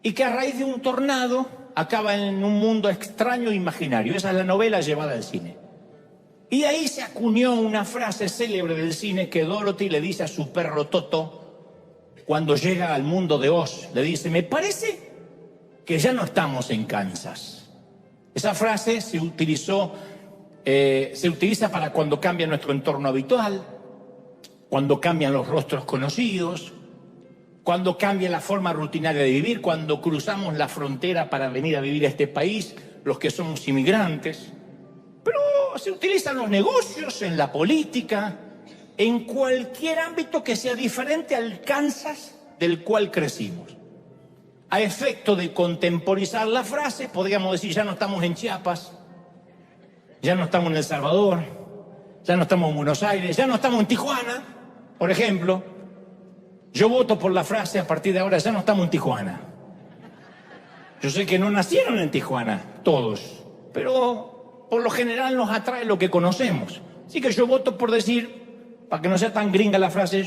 y que a raíz de un tornado acaba en un mundo extraño e imaginario. Esa es la novela llevada al cine. Y de ahí se acuñó una frase célebre del cine que Dorothy le dice a su perro Toto cuando llega al mundo de Oz. Le dice: me parece que ya no estamos en Kansas. Esa frase se utiliza para cuando cambia nuestro entorno habitual, cuando cambian los rostros conocidos, cuando cambia la forma rutinaria de vivir, cuando cruzamos la frontera para venir a vivir a este país, los que somos inmigrantes. Pero se utilizan los negocios, en la política, en cualquier ámbito que sea diferente al Kansas del cual crecimos. A efecto de contemporizar la frase, podríamos decir, ya no estamos en Chiapas, ya no estamos en El Salvador, ya no estamos en Buenos Aires, ya no estamos en Tijuana, por ejemplo. Yo voto por la frase, a partir de ahora, ya no estamos en Tijuana. Yo sé que no nacieron en Tijuana, todos, pero por lo general nos atrae lo que conocemos. Así que yo voto por decir, para que no sea tan gringa la frase,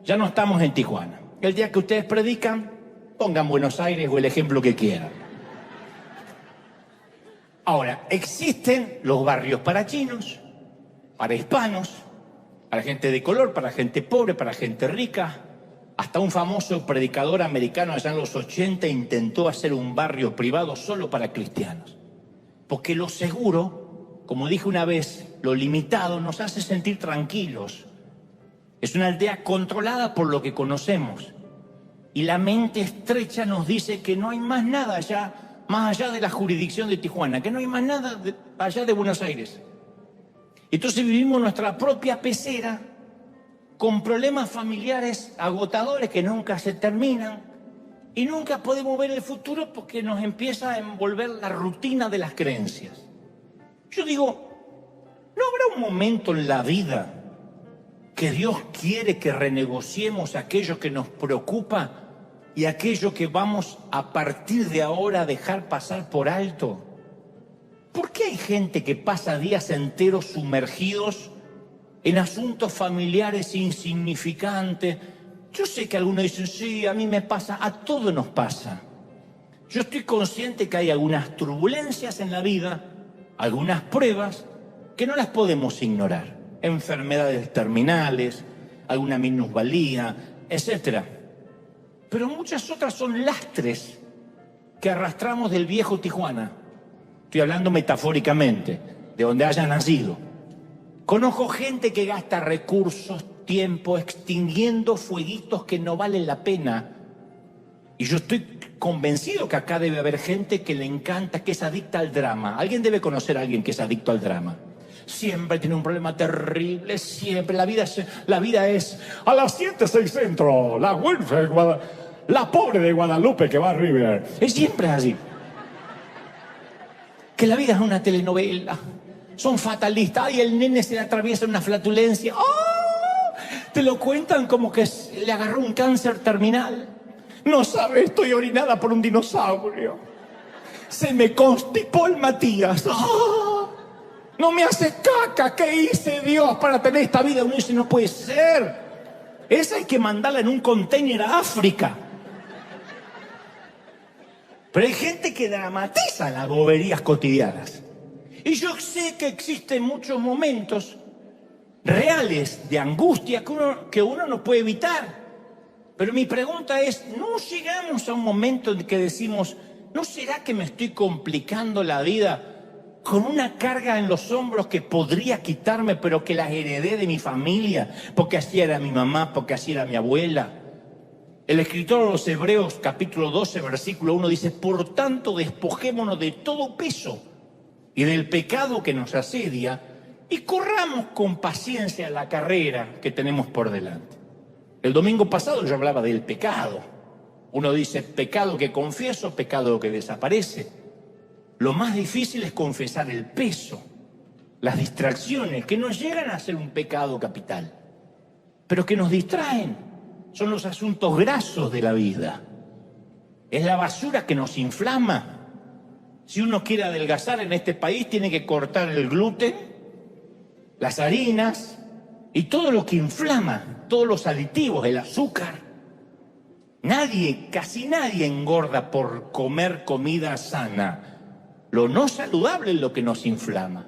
ya no estamos en Tijuana. El día que ustedes predican, pongan Buenos Aires o el ejemplo que quieran. Ahora, existen los barrios para chinos, para hispanos, para gente de color, para gente pobre, para gente rica. Hasta un famoso predicador americano allá en los 80 intentó hacer un barrio privado solo para cristianos. Porque lo seguro, como dije una vez, lo limitado nos hace sentir tranquilos. Es una aldea controlada por lo que conocemos. Y la mente estrecha nos dice que no hay más nada allá, más allá de la jurisdicción de Tijuana, que no hay más nada allá de Buenos Aires. Entonces vivimos nuestra propia pecera con problemas familiares agotadores que nunca se terminan y nunca podemos ver el futuro porque nos empieza a envolver la rutina de las creencias. Yo digo, ¿no habrá un momento en la vida que Dios quiere que renegociemos aquello que nos preocupa y aquello que vamos a partir de ahora a dejar pasar por alto? ¿Por qué hay gente que pasa días enteros sumergidos en asuntos familiares insignificantes? Yo sé que algunos dicen, sí, a mí me pasa, a todos nos pasa. Yo estoy consciente que hay algunas turbulencias en la vida, algunas pruebas que no las podemos ignorar. Enfermedades terminales, alguna minusvalía, etc. Pero muchas otras son lastres que arrastramos del viejo Tijuana. Estoy hablando metafóricamente, de donde haya nacido. Conozco gente que gasta recursos, tiempo, extinguiendo fueguitos que no valen la pena. Y yo estoy convencido que acá debe haber gente que le encanta, que es adicta al drama. Alguien debe conocer a alguien que es adicto al drama. Siempre tiene un problema terrible, siempre. La vida es a las 7:06 centro, la Winfrey, la pobre de Guadalupe que va a River. Es siempre así. Que la vida es una telenovela. Son fatalistas. Y el nene se le atraviesa una flatulencia. ¡Oh! Te lo cuentan como que le agarró un cáncer terminal. No sabes, estoy orinada por un dinosaurio. Se me constipó el Matías. ¡Oh! No me hace caca. ¿Qué hice, Dios, para tener esta vida? Uno dice, no puede ser. Esa hay que mandarla en un container a África. Pero hay gente que dramatiza las boberías cotidianas. Y yo sé que existen muchos momentos reales de angustia que uno no puede evitar. Pero mi pregunta es, ¿no llegamos a un momento en que decimos, ¿no será que me estoy complicando la vida con una carga en los hombros que podría quitarme, pero que las heredé de mi familia? Porque así era mi mamá, porque así era mi abuela. El escritor de los Hebreos, capítulo 12, versículo 1, dice, por tanto, despojémonos de todo peso y del pecado que nos asedia y corramos con paciencia la carrera que tenemos por delante. El domingo pasado yo hablaba del pecado. Uno dice, pecado que confieso, pecado que desaparece. Lo más difícil es confesar el peso, las distracciones, que no llegan a ser un pecado capital, pero que nos distraen. Son los asuntos grasos de la vida. Es la basura que nos inflama. Si uno quiere adelgazar en este país, tiene que cortar el gluten, las harinas y todo lo que inflama, todos los aditivos, el azúcar. Casi nadie engorda por comer comida sana. Lo no saludable es lo que nos inflama.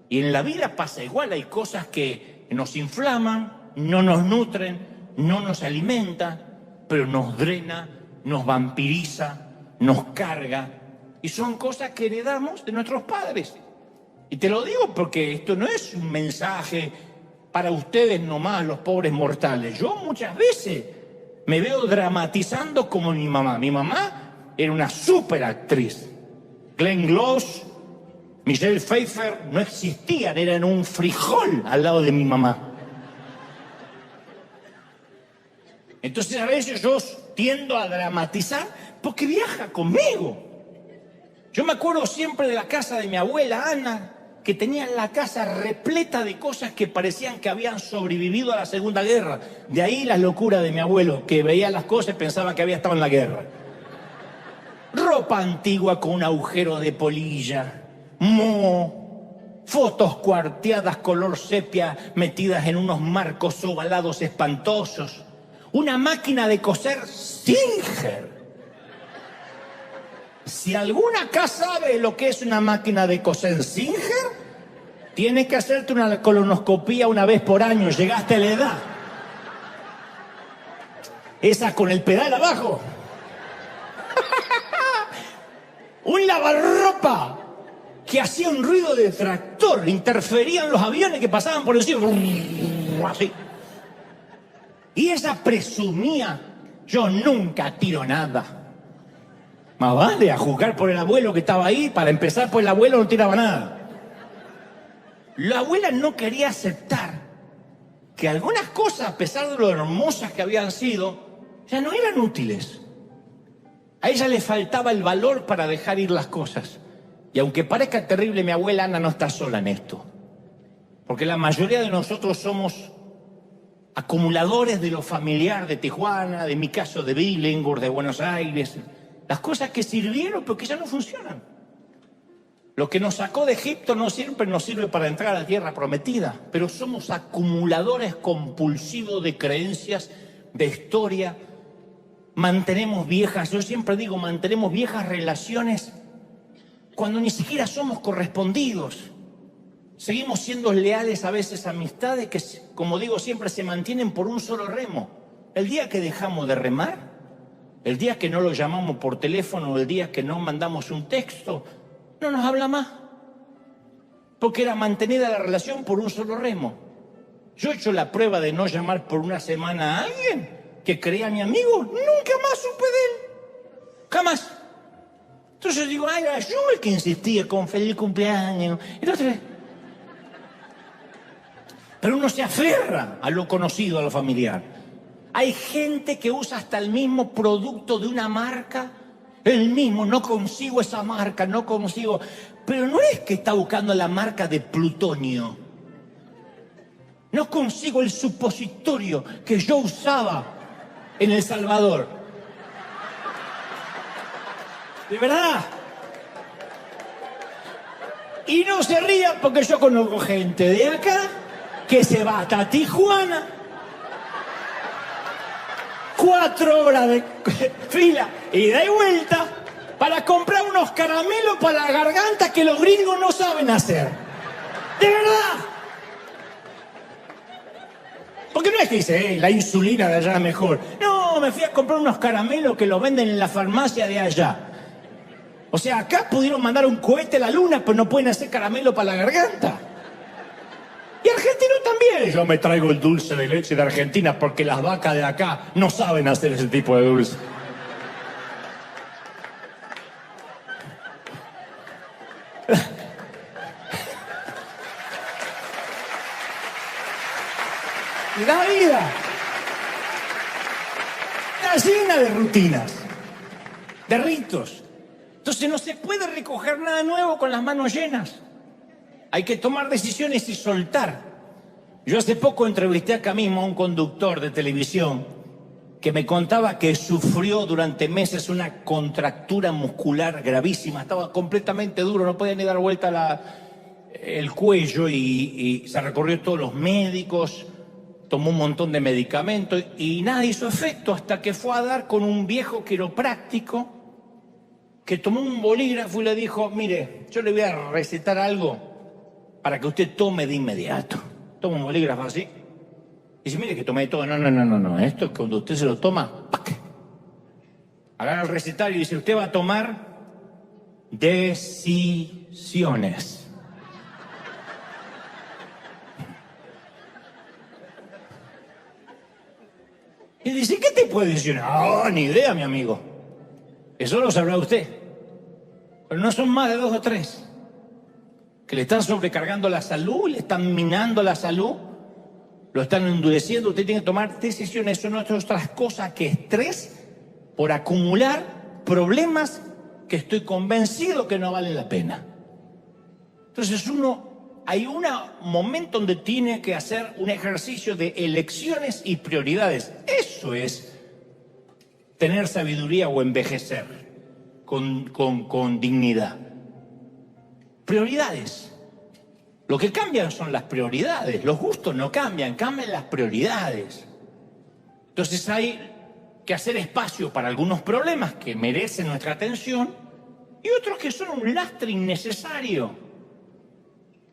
Y en la vida pasa igual, hay cosas que nos inflaman, no nos nutren, no nos alimenta, pero nos drena, nos vampiriza, nos carga. Y son cosas que heredamos de nuestros padres. Y te lo digo porque esto no es un mensaje para ustedes nomás, los pobres mortales. Yo muchas veces Me veo dramatizando como mi mamá. Mi mamá era una súper actriz. Glenn Close, Michelle Pfeiffer no existían, eran un frijol al lado de mi mamá. Entonces a veces yo tiendo a dramatizar porque viaja conmigo. Yo me acuerdo siempre de la casa de mi abuela Ana, que tenía la casa repleta de cosas que parecían que habían sobrevivido a la Segunda Guerra. De ahí la locura de mi abuelo, que veía las cosas y pensaba que había estado en la guerra. Ropa antigua con un agujero de polilla, moho, fotos cuarteadas color sepia metidas en unos marcos ovalados espantosos, una máquina de coser Singer. Si alguna acá sabe lo que es una máquina de coser Singer, tienes que hacerte una colonoscopía una vez por año, llegaste a la edad. Esa con el pedal abajo. Un lavarropa que hacía un ruido de tractor, interferían los aviones que pasaban por encima. Así. Y ella presumía, yo nunca tiro nada. Más vale a juzgar por el abuelo que estaba ahí. Para empezar, pues el abuelo no tiraba nada. La abuela no quería aceptar que algunas cosas, a pesar de lo hermosas que habían sido, ya no eran útiles. A ella le faltaba el valor para dejar ir las cosas. Y aunque parezca terrible, mi abuela Ana no está sola en esto. Porque la mayoría de nosotros somos acumuladores de lo familiar de Tijuana, de mi caso de Billinghurst, de Buenos Aires. Las cosas que sirvieron pero que ya no funcionan. Lo que nos sacó de Egipto no siempre nos sirve para entrar a la tierra prometida. Pero somos acumuladores compulsivos de creencias, de historia. Mantenemos viejas, yo siempre digo, mantenemos viejas relaciones cuando ni siquiera somos correspondidos. Seguimos siendo leales a veces a amistades que, como digo, siempre se mantienen por un solo remo. El día que dejamos de remar, el día que no lo llamamos por teléfono, el día que no mandamos un texto, no nos habla más. Porque era mantenida la relación por un solo remo. Yo he hecho la prueba de no llamar por una semana a alguien que creía mi amigo, nunca más supe de él. Jamás. Entonces digo, ay, era yo el que insistía con feliz cumpleaños. Entonces, pero uno se aferra a lo conocido, a lo familiar. Hay gente que usa hasta el mismo producto de una marca, el mismo, no consigo esa marca, no consigo. Pero no es que está buscando la marca de plutonio. No consigo el supositorio que yo usaba en El Salvador. De verdad. Y no se ría porque yo conozco gente de acá que se va hasta Tijuana, 4 horas de fila ida y vuelta para comprar unos caramelos para la garganta que los gringos no saben hacer. De verdad. Porque no es que dice, la insulina de allá es mejor. No, me fui a comprar unos caramelos que los venden en la farmacia de allá. O sea, acá pudieron mandar un cohete a la luna, pero no pueden hacer caramelo para la garganta. Y argentinos también. Yo me traigo el dulce de leche de Argentina porque las vacas de acá no saben hacer ese tipo de dulce. La vida está llena de rutinas, de ritos. Entonces no se puede recoger nada nuevo con las manos llenas. Hay que tomar decisiones y soltar. Yo hace poco entrevisté acá mismo a un conductor de televisión que me contaba que sufrió durante meses una contractura muscular gravísima. Estaba completamente duro, no podía ni dar vuelta el cuello y se recorrió todos los médicos. Tomó un montón de medicamentos y nada hizo efecto hasta que fue a dar con un viejo quiropráctico que tomó un bolígrafo y le dijo, mire, yo le voy a recetar algo para que usted tome de inmediato. Toma un bolígrafo así. Y dice, mire que tomé todo. No. Esto es cuando usted se lo toma, ¡pac! Agarra el recetario y dice, usted va a tomar decisiones. Y dice, ¿qué te puede decir? No, ni idea, mi amigo. Eso lo sabrá usted. Pero no son más de 2 o 3 que le están sobrecargando la salud, le están minando la salud, lo están endureciendo. Usted tiene que tomar decisiones. Eso no es otras cosas que estrés por acumular problemas que estoy convencido que no valen la pena. Entonces hay un momento donde tiene que hacer un ejercicio de elecciones y prioridades. Eso es tener sabiduría o envejecer con dignidad. Prioridades. Lo que cambian son las prioridades. Los gustos no cambian, cambian las prioridades. Entonces hay que hacer espacio para algunos problemas que merecen nuestra atención y otros que son un lastre innecesario.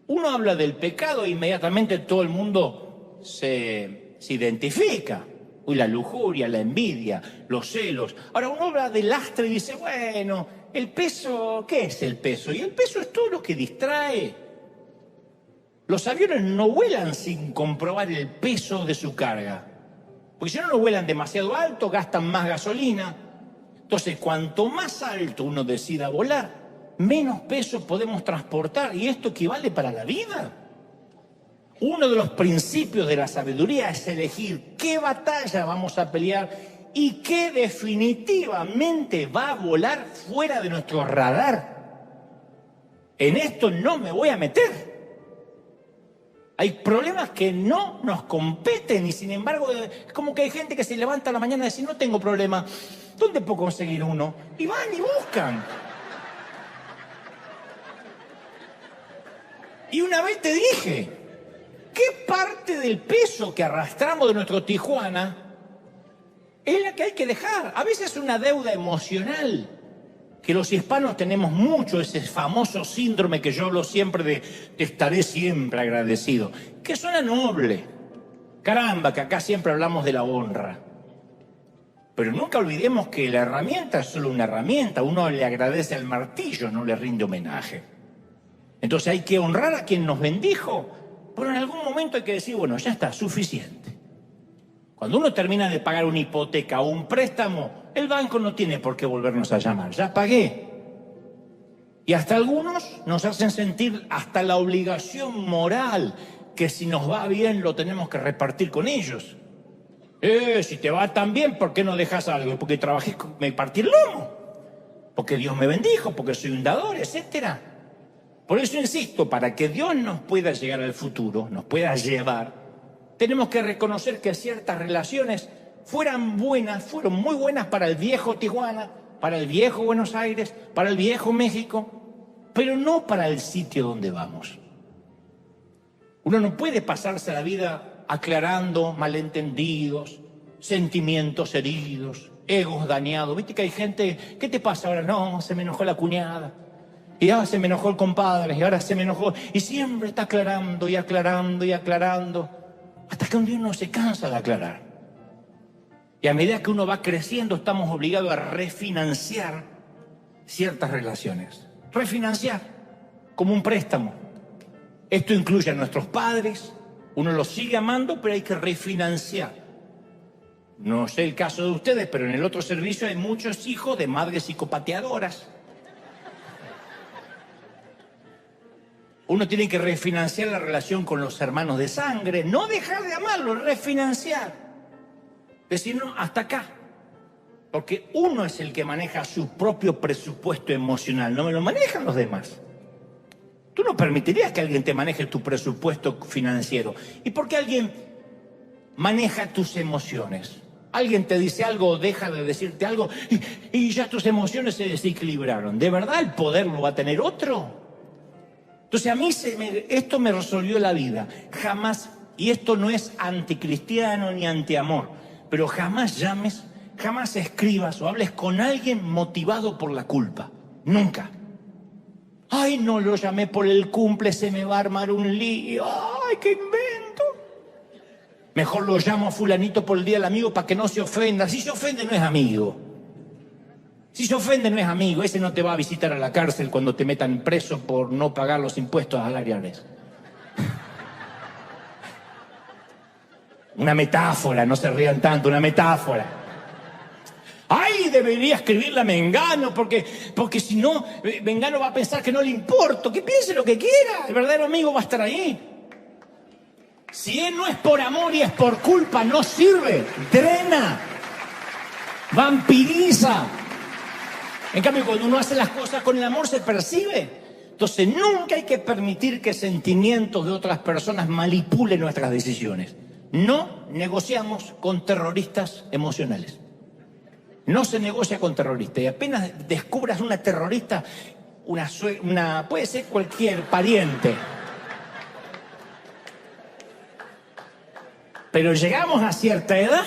Uno habla del pecado e inmediatamente todo el mundo se identifica. Uy, la lujuria, la envidia, los celos. Ahora uno habla del lastre y dice, bueno, el peso, ¿qué es el peso? Y el peso es todo lo que distrae. Los aviones no vuelan sin comprobar el peso de su carga. Porque si no vuelan demasiado alto, gastan más gasolina. Entonces, cuanto más alto uno decida volar, menos peso podemos transportar, y esto equivale para la vida. Uno de los principios de la sabiduría es elegir qué batalla vamos a pelear y qué definitivamente va a volar fuera de nuestro radar. En esto no me voy a meter. Hay problemas que no nos competen y sin embargo es como que hay gente que se levanta a la mañana y dice, no tengo problema, ¿dónde puedo conseguir uno? Y van y buscan. Y una vez te dije, ¿qué parte del peso que arrastramos de nuestro Tijuana es la que hay que dejar? A veces es una deuda emocional, que los hispanos tenemos mucho, ese famoso síndrome que yo hablo siempre de te estaré siempre agradecido, que suena noble. Caramba, que acá siempre hablamos de la honra. Pero nunca olvidemos que la herramienta es solo una herramienta. Uno le agradece al martillo, no le rinde homenaje. Entonces hay que honrar a quien nos bendijo, pero en algún momento hay que decir, bueno, ya está, suficiente. Cuando uno termina de pagar una hipoteca o un préstamo, el banco no tiene por qué volvernos a llamar, ya pagué. Y hasta algunos nos hacen sentir hasta la obligación moral que si nos va bien lo tenemos que repartir con ellos. Si te va tan bien, ¿por qué no dejas algo? Porque trabajé, me partí el lomo, porque Dios me bendijo, porque soy un dador, etcétera. Por eso insisto, para que Dios nos pueda llegar al futuro, nos pueda llevar, tenemos que reconocer que ciertas relaciones fueron muy buenas para el viejo Tijuana, para el viejo Buenos Aires, para el viejo México, pero no para el sitio donde vamos. Uno no puede pasarse la vida aclarando malentendidos, sentimientos heridos, egos dañados. ¿Viste que hay gente, qué te pasa ahora? No, se me enojó la cuñada. Y ahora se me enojó el compadre, y ahora se me enojó. Y siempre está aclarando y aclarando y aclarando. Hasta que un día uno se cansa de aclarar. Y a medida que uno va creciendo, estamos obligados a refinanciar ciertas relaciones. Refinanciar, como un préstamo. Esto incluye a nuestros padres. Uno los sigue amando, pero hay que refinanciar. No sé el caso de ustedes, pero en el otro servicio hay muchos hijos de madres psicopateadoras. Uno tiene que refinanciar la relación con los hermanos de sangre, no dejar de amarlos, refinanciar. Decir, no, hasta acá. Porque uno es el que maneja su propio presupuesto emocional, no me lo manejan los demás. Tú no permitirías que alguien te maneje tu presupuesto financiero. ¿Y por qué alguien maneja tus emociones? Alguien te dice algo, deja de decirte algo y ya tus emociones se desequilibraron. ¿De verdad el poder lo va a tener otro? Entonces a mí esto me resolvió la vida. Jamás, y esto no es anticristiano ni antiamor, pero jamás llames, jamás escribas o hables con alguien motivado por la culpa. Nunca. Ay, no lo llamé por el cumple, se me va a armar un lío. Ay, qué invento. Mejor lo llamo a fulanito por el día del amigo para que no se ofenda. Si se ofende no es amigo. Si se ofende no es amigo. Ese no te va a visitar a la cárcel cuando te metan preso por no pagar los impuestos salariales. Una metáfora, no se rían tanto, una metáfora. Ay, debería escribirle a Mengano, porque si no, Mengano va a pensar que no le importo. Que piense lo que quiera, el verdadero amigo va a estar ahí. Si él no es por amor y es por culpa, no sirve, drena, vampiriza. En cambio, cuando uno hace las cosas con el amor, se percibe. Entonces, nunca hay que permitir que sentimientos de otras personas manipulen nuestras decisiones. No negociamos con terroristas emocionales. No se negocia con terroristas. Y apenas descubras una terrorista, puede ser cualquier pariente. Pero llegamos a cierta edad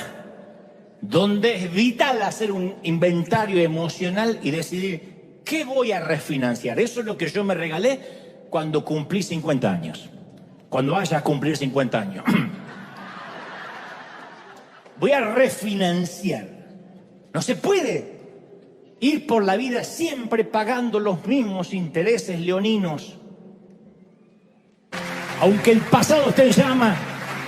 donde es vital hacer un inventario emocional y decidir qué voy a refinanciar. Eso es lo que yo me regalé cuando cumplí 50 años. Cuando vaya a cumplir 50 años. Voy a refinanciar. No se puede ir por la vida siempre pagando los mismos intereses leoninos. Aunque el pasado te llama,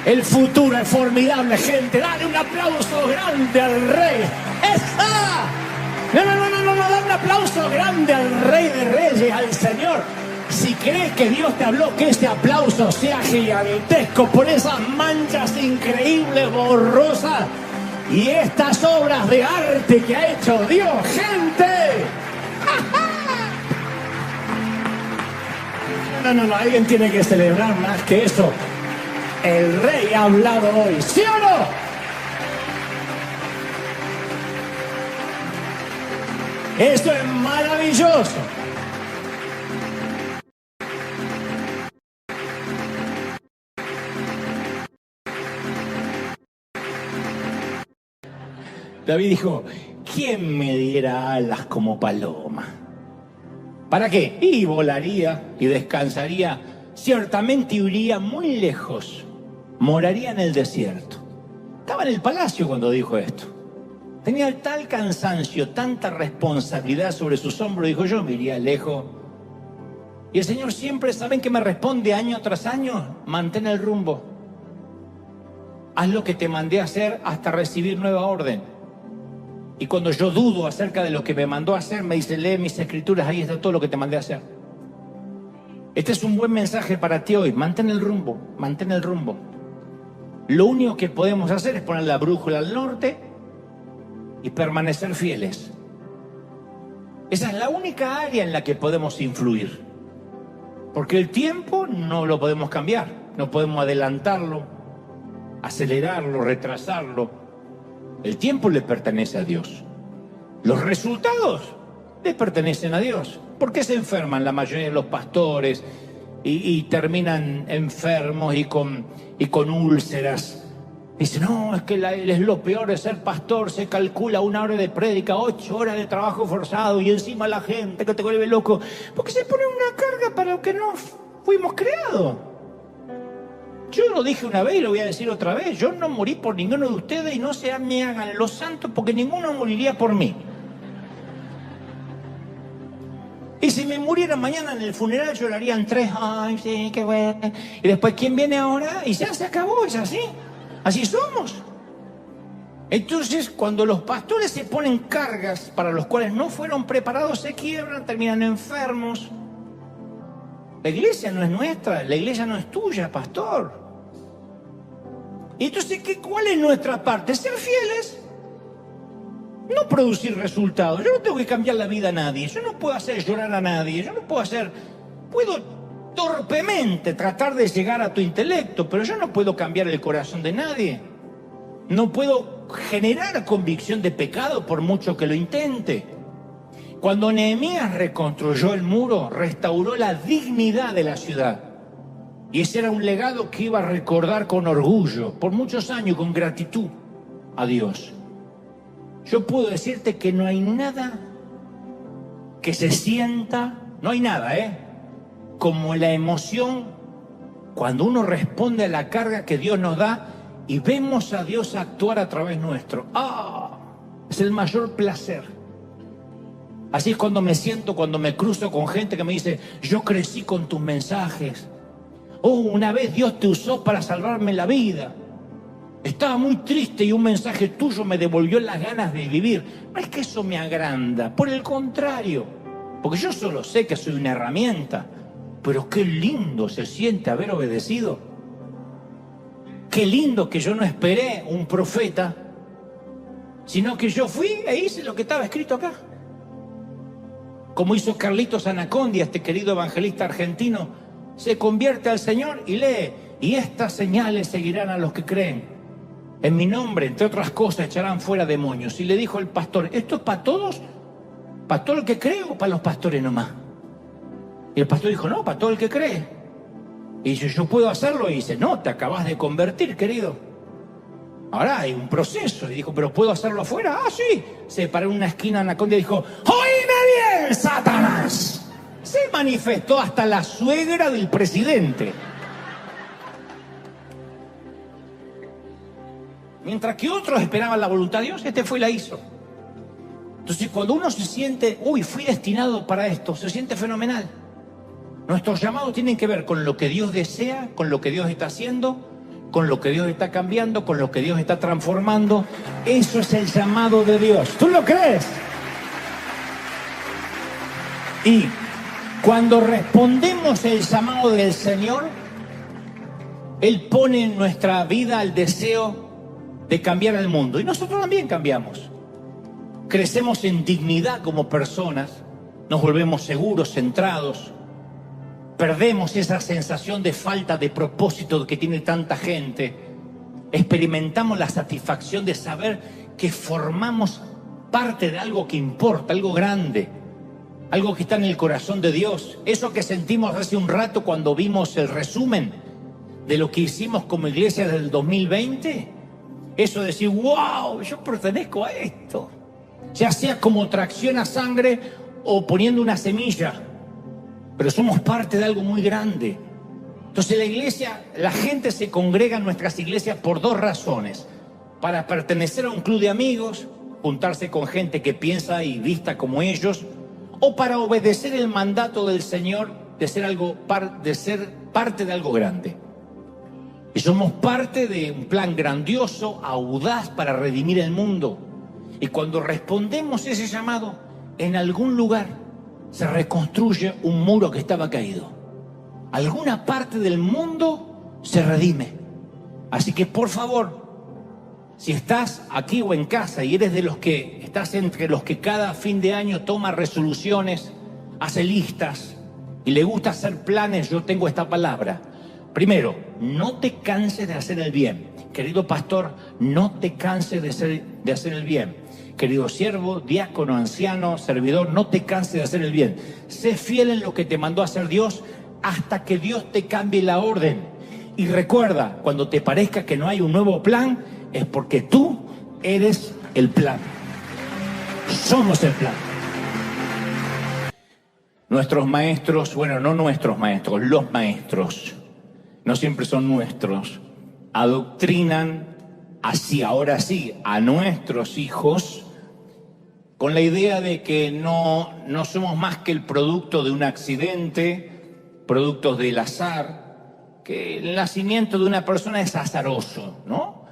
el futuro es formidable, gente. Dale un aplauso grande al rey. ¡Esa! No, dale un aplauso grande al rey de reyes, al Señor. Si crees que Dios te habló, que ese aplauso sea gigantesco por esas manchas increíbles, borrosas y estas obras de arte que ha hecho Dios, gente. No, alguien tiene que celebrar más que eso. El rey ha hablado hoy, ¿sí o no? Esto es maravilloso. David dijo, ¿quién me diera alas como paloma? ¿Para qué? Y volaría y descansaría, ciertamente iría muy lejos, moraría en el desierto. Estaba en el palacio cuando dijo esto. Tenía tal cansancio, tanta responsabilidad sobre sus hombros, dijo, yo me iría lejos. Y el Señor siempre, ¿saben qué me responde año tras año? Mantén el rumbo. Haz lo que te mandé a hacer hasta recibir nueva orden. Y cuando yo dudo acerca de lo que me mandó a hacer, me dice, lee mis escrituras, ahí está todo lo que te mandé a hacer. Este es un buen mensaje para ti hoy. Mantén el rumbo, mantén el rumbo. Lo único que podemos hacer es poner la brújula al norte y permanecer fieles. Esa es la única área en la que podemos influir. Porque el tiempo no lo podemos cambiar. No podemos adelantarlo, acelerarlo, retrasarlo. El tiempo le pertenece a Dios. Los resultados le pertenecen a Dios. ¿Por qué se enferman la mayoría de los pastores y terminan enfermos y con úlceras? Dicen, no, es que es lo peor de ser pastor. Se calcula 1 hora de prédica, 8 horas de trabajo forzado y encima la gente que te vuelve loco. Porque se pone una carga para lo que no fuimos creados. Yo lo dije una vez y lo voy a decir otra vez. Yo no morí por ninguno de ustedes y no se me hagan los santos porque ninguno moriría por mí. Y si me muriera mañana en el funeral llorarían 3. Ay, sí, qué bueno. Y después, ¿quién viene ahora? Y ya se acabó, es así. Así somos. Entonces, cuando los pastores se ponen cargas para los cuales no fueron preparados, se quiebran, terminan enfermos. La iglesia no es nuestra, la iglesia no es tuya, pastor. Y entonces, ¿cuál es nuestra parte? Ser fieles. No producir resultados. Yo no tengo que cambiar la vida a nadie. Yo no puedo hacer llorar a nadie. Yo no puedo torpemente tratar de llegar a tu intelecto, pero yo no puedo cambiar el corazón de nadie. No puedo generar convicción de pecado por mucho que lo intente. Cuando Nehemías reconstruyó el muro, restauró la dignidad de la ciudad. Y ese era un legado que iba a recordar con orgullo, por muchos años, con gratitud a Dios. Yo puedo decirte que no hay nada que se sienta, no hay nada, como la emoción cuando uno responde a la carga que Dios nos da y vemos a Dios actuar a través nuestro. Es el mayor placer. Así es cuando me siento, cuando me cruzo con gente que me dice, yo crecí con tus mensajes. Una vez Dios te usó para salvarme la vida. Estaba muy triste y un mensaje tuyo me devolvió las ganas de vivir. No es que eso me agranda, por el contrario, porque yo solo sé que soy una herramienta, pero qué lindo se siente haber obedecido. Qué lindo que yo no esperé un profeta, sino que yo fui e hice lo que estaba escrito acá. Como hizo Carlitos Anacondia, este querido evangelista argentino, se convierte al Señor y lee: y estas señales seguirán a los que creen. En mi nombre, entre otras cosas, echarán fuera demonios. Y le dijo el pastor: ¿esto es para todos? ¿Para todo el que cree o para los pastores nomás? Y el pastor dijo: no, para todo el que cree. Y dice: ¿yo puedo hacerlo? Y dice: no, te acabas de convertir, querido. Ahora hay un proceso. Y dijo: ¿pero puedo hacerlo afuera? Ah, sí. Se paró en una esquina Anacondia y dijo: ¡oíme bien, Satanás! Se manifestó hasta la suegra del presidente. Mientras que otros esperaban la voluntad de Dios, este fue y la hizo. Entonces, cuando uno se siente, fui destinado para esto, se siente fenomenal. Nuestros llamados tienen que ver con lo que Dios desea, con lo que Dios está haciendo, con lo que Dios está cambiando, con lo que Dios está transformando. Eso es el llamado de Dios. ¿Tú lo crees? Y cuando respondemos el llamado del Señor, Él pone en nuestra vida el deseo de cambiar el mundo. Y nosotros también cambiamos. Crecemos en dignidad como personas, nos volvemos seguros, centrados, perdemos esa sensación de falta de propósito que tiene tanta gente, experimentamos la satisfacción de saber que formamos parte de algo que importa, algo grande, algo que está en el corazón de Dios. Eso que sentimos hace un rato cuando vimos el resumen de lo que hicimos como iglesia del 2020, eso de decir: wow, yo pertenezco a esto, ya sea como tracción a sangre o poniendo una semilla, pero somos parte de algo muy grande. Entonces la iglesia, la gente se congrega en nuestras iglesias por dos razones: para pertenecer a un club de amigos, juntarse con gente que piensa y vista como ellos, o para obedecer el mandato del Señor de ser parte de algo grande. Y somos parte de un plan grandioso, audaz, para redimir el mundo. Y cuando respondemos ese llamado, en algún lugar se reconstruye un muro que estaba caído. Alguna parte del mundo se redime. Así que, por favor, si estás aquí o en casa y eres de los que estás entre los que cada fin de año toma resoluciones, hace listas y le gusta hacer planes, yo tengo esta palabra. Primero, no te canses de hacer el bien. Querido pastor, no te canses de hacer el bien. Querido siervo, diácono, anciano, servidor, no te canses de hacer el bien. Sé fiel en lo que te mandó a hacer Dios hasta que Dios te cambie la orden. Y recuerda, cuando te parezca que no hay un nuevo plan, es porque tú eres el plan. Somos el plan. Nuestros maestros, bueno, no nuestros maestros, los maestros, no siempre son nuestros, adoctrinan así, ahora sí, a nuestros hijos con la idea de que no somos más que el producto de un accidente, productos del azar, que el nacimiento de una persona es azaroso, ¿no?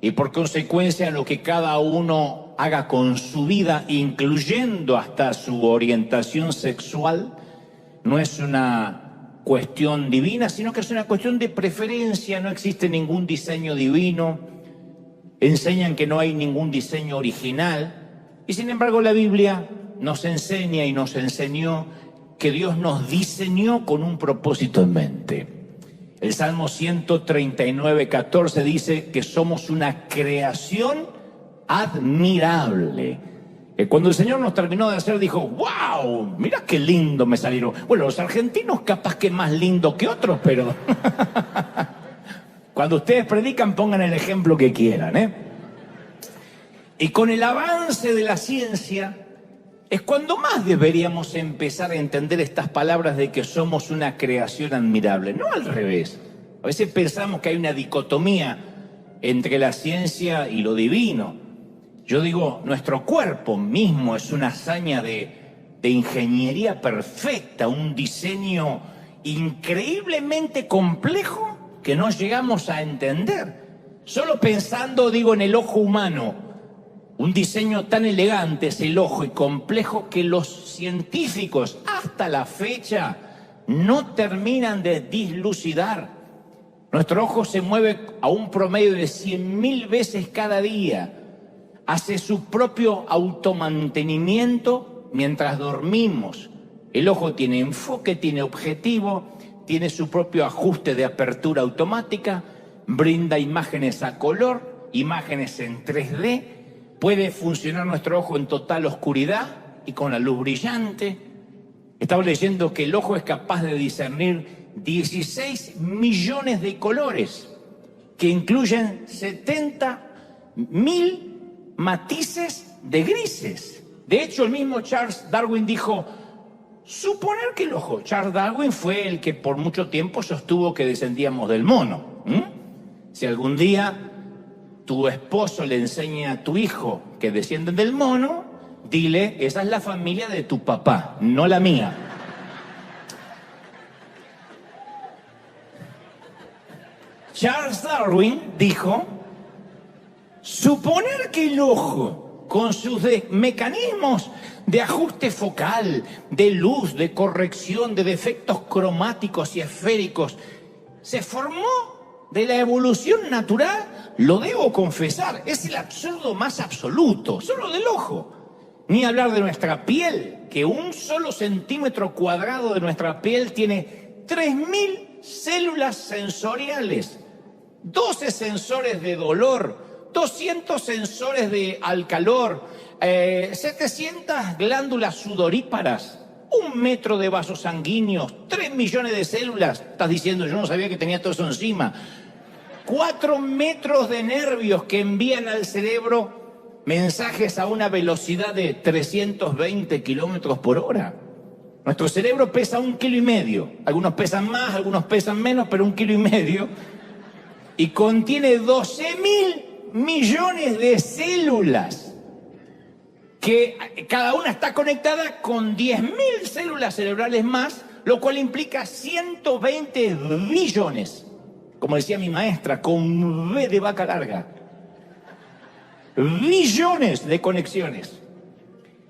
Y por consecuencia lo que cada uno haga con su vida, incluyendo hasta su orientación sexual, no es una cuestión divina, sino que es una cuestión de preferencia. No existe ningún diseño divino, enseñan que no hay ningún diseño original, y sin embargo la Biblia nos enseña y nos enseñó que Dios nos diseñó con un propósito en mente. El Salmo 139:14 dice que somos una creación admirable. Cuando el Señor nos terminó de hacer, dijo: ¡wow! Mira qué lindo me salieron. Bueno, los argentinos capaz que más lindo que otros, pero cuando ustedes predican, pongan el ejemplo que quieran, ¿eh? Y con el avance de la ciencia es cuando más deberíamos empezar a entender estas palabras de que somos una creación admirable, no al revés. A veces pensamos que hay una dicotomía entre la ciencia y lo divino. Yo digo, nuestro cuerpo mismo es una hazaña de ingeniería perfecta, un diseño increíblemente complejo que no llegamos a entender. Solo pensando, digo, en el ojo humano, un diseño tan elegante es el ojo y complejo que los científicos hasta la fecha no terminan de dilucidar. Nuestro ojo se mueve a un promedio de 100.000 veces cada día. Hace su propio automantenimiento mientras dormimos. El ojo tiene enfoque, tiene objetivo, tiene su propio ajuste de apertura automática, brinda imágenes a color, imágenes en 3D, puede funcionar nuestro ojo en total oscuridad y con la luz brillante. Estaba leyendo que el ojo es capaz de discernir 16 millones de colores, que incluyen 70.000 matices de grises. De hecho, el mismo Charles Darwin dijo, suponer que el ojo, Charles Darwin fue el que por mucho tiempo sostuvo que descendíamos del mono. Si algún día tu esposo le enseña a tu hijo que descienden del mono, dile, esa es la familia de tu papá, no la mía. Charles Darwin dijo, suponer que el ojo, con sus mecanismos de ajuste focal, de luz, de corrección, de defectos cromáticos y esféricos, se formó de la evolución natural, lo debo confesar, es el absurdo más absoluto, solo del ojo. Ni hablar de nuestra piel, que un solo centímetro cuadrado de nuestra piel tiene 3.000 células sensoriales, 12 sensores de dolor, 200 sensores al calor, 700 glándulas sudoríparas, 1 metro de vasos sanguíneos, 3 millones de células. Estás diciendo, yo no sabía que tenía todo eso encima. 4 metros de nervios que envían al cerebro mensajes a una velocidad de 320 kilómetros por hora. Nuestro cerebro pesa 1,5 kilos. Algunos pesan más, algunos pesan menos, pero 1,5 kilos. Y contiene 12.000 millones de células, que cada una está conectada con 10.000 células cerebrales más, lo cual implica 120 billones, como decía mi maestra, con V de vaca larga. Billones de conexiones.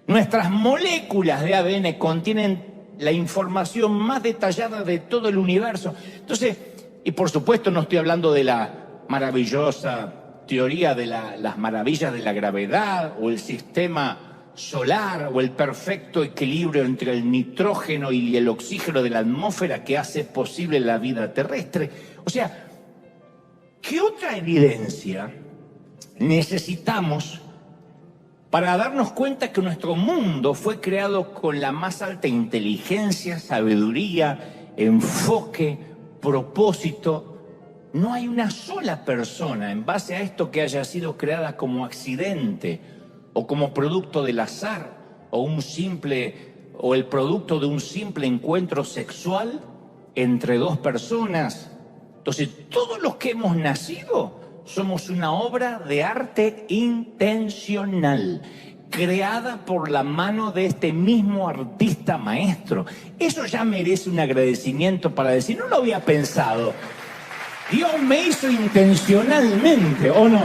Nuestras moléculas de ADN contienen la información más detallada de todo el universo. Entonces, y por supuesto no estoy hablando de la maravillosa teoría de las maravillas de la gravedad o el sistema solar o el perfecto equilibrio entre el nitrógeno y el oxígeno de la atmósfera que hace posible la vida terrestre. O sea, ¿qué otra evidencia necesitamos para darnos cuenta que nuestro mundo fue creado con la más alta inteligencia, sabiduría, enfoque, propósito? No hay una sola persona en base a esto que haya sido creada como accidente o como producto del azar o el producto de un simple encuentro sexual entre dos personas. Entonces, todos los que hemos nacido somos una obra de arte intencional, creada por la mano de este mismo artista maestro. Eso ya merece un agradecimiento para decir, no lo había pensado. Dios me hizo intencionalmente, ¿o no?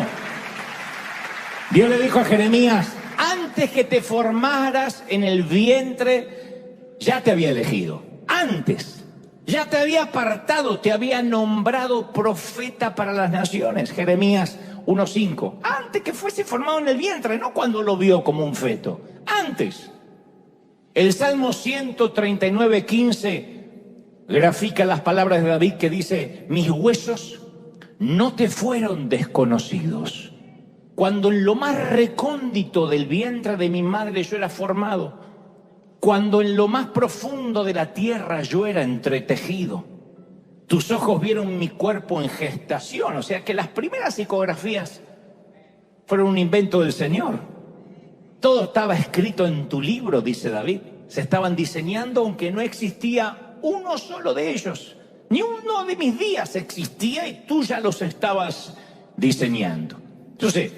Dios le dijo a Jeremías, antes que te formaras en el vientre, ya te había elegido. Antes, ya te había apartado, te había nombrado profeta para las naciones. Jeremías 1:5. Antes que fuese formado en el vientre, no cuando lo vio como un feto. Antes. El Salmo 139:15 grafica las palabras de David que dice, mis huesos no te fueron desconocidos. Cuando en lo más recóndito del vientre de mi madre yo era formado, cuando en lo más profundo de la tierra yo era entretejido, tus ojos vieron mi cuerpo en gestación. O sea que las primeras ecografías fueron un invento del Señor. Todo estaba escrito en tu libro, dice David. Se estaban diseñando aunque no existía uno solo de ellos. Ni uno de mis días existía y tú ya los estabas diseñando. Entonces,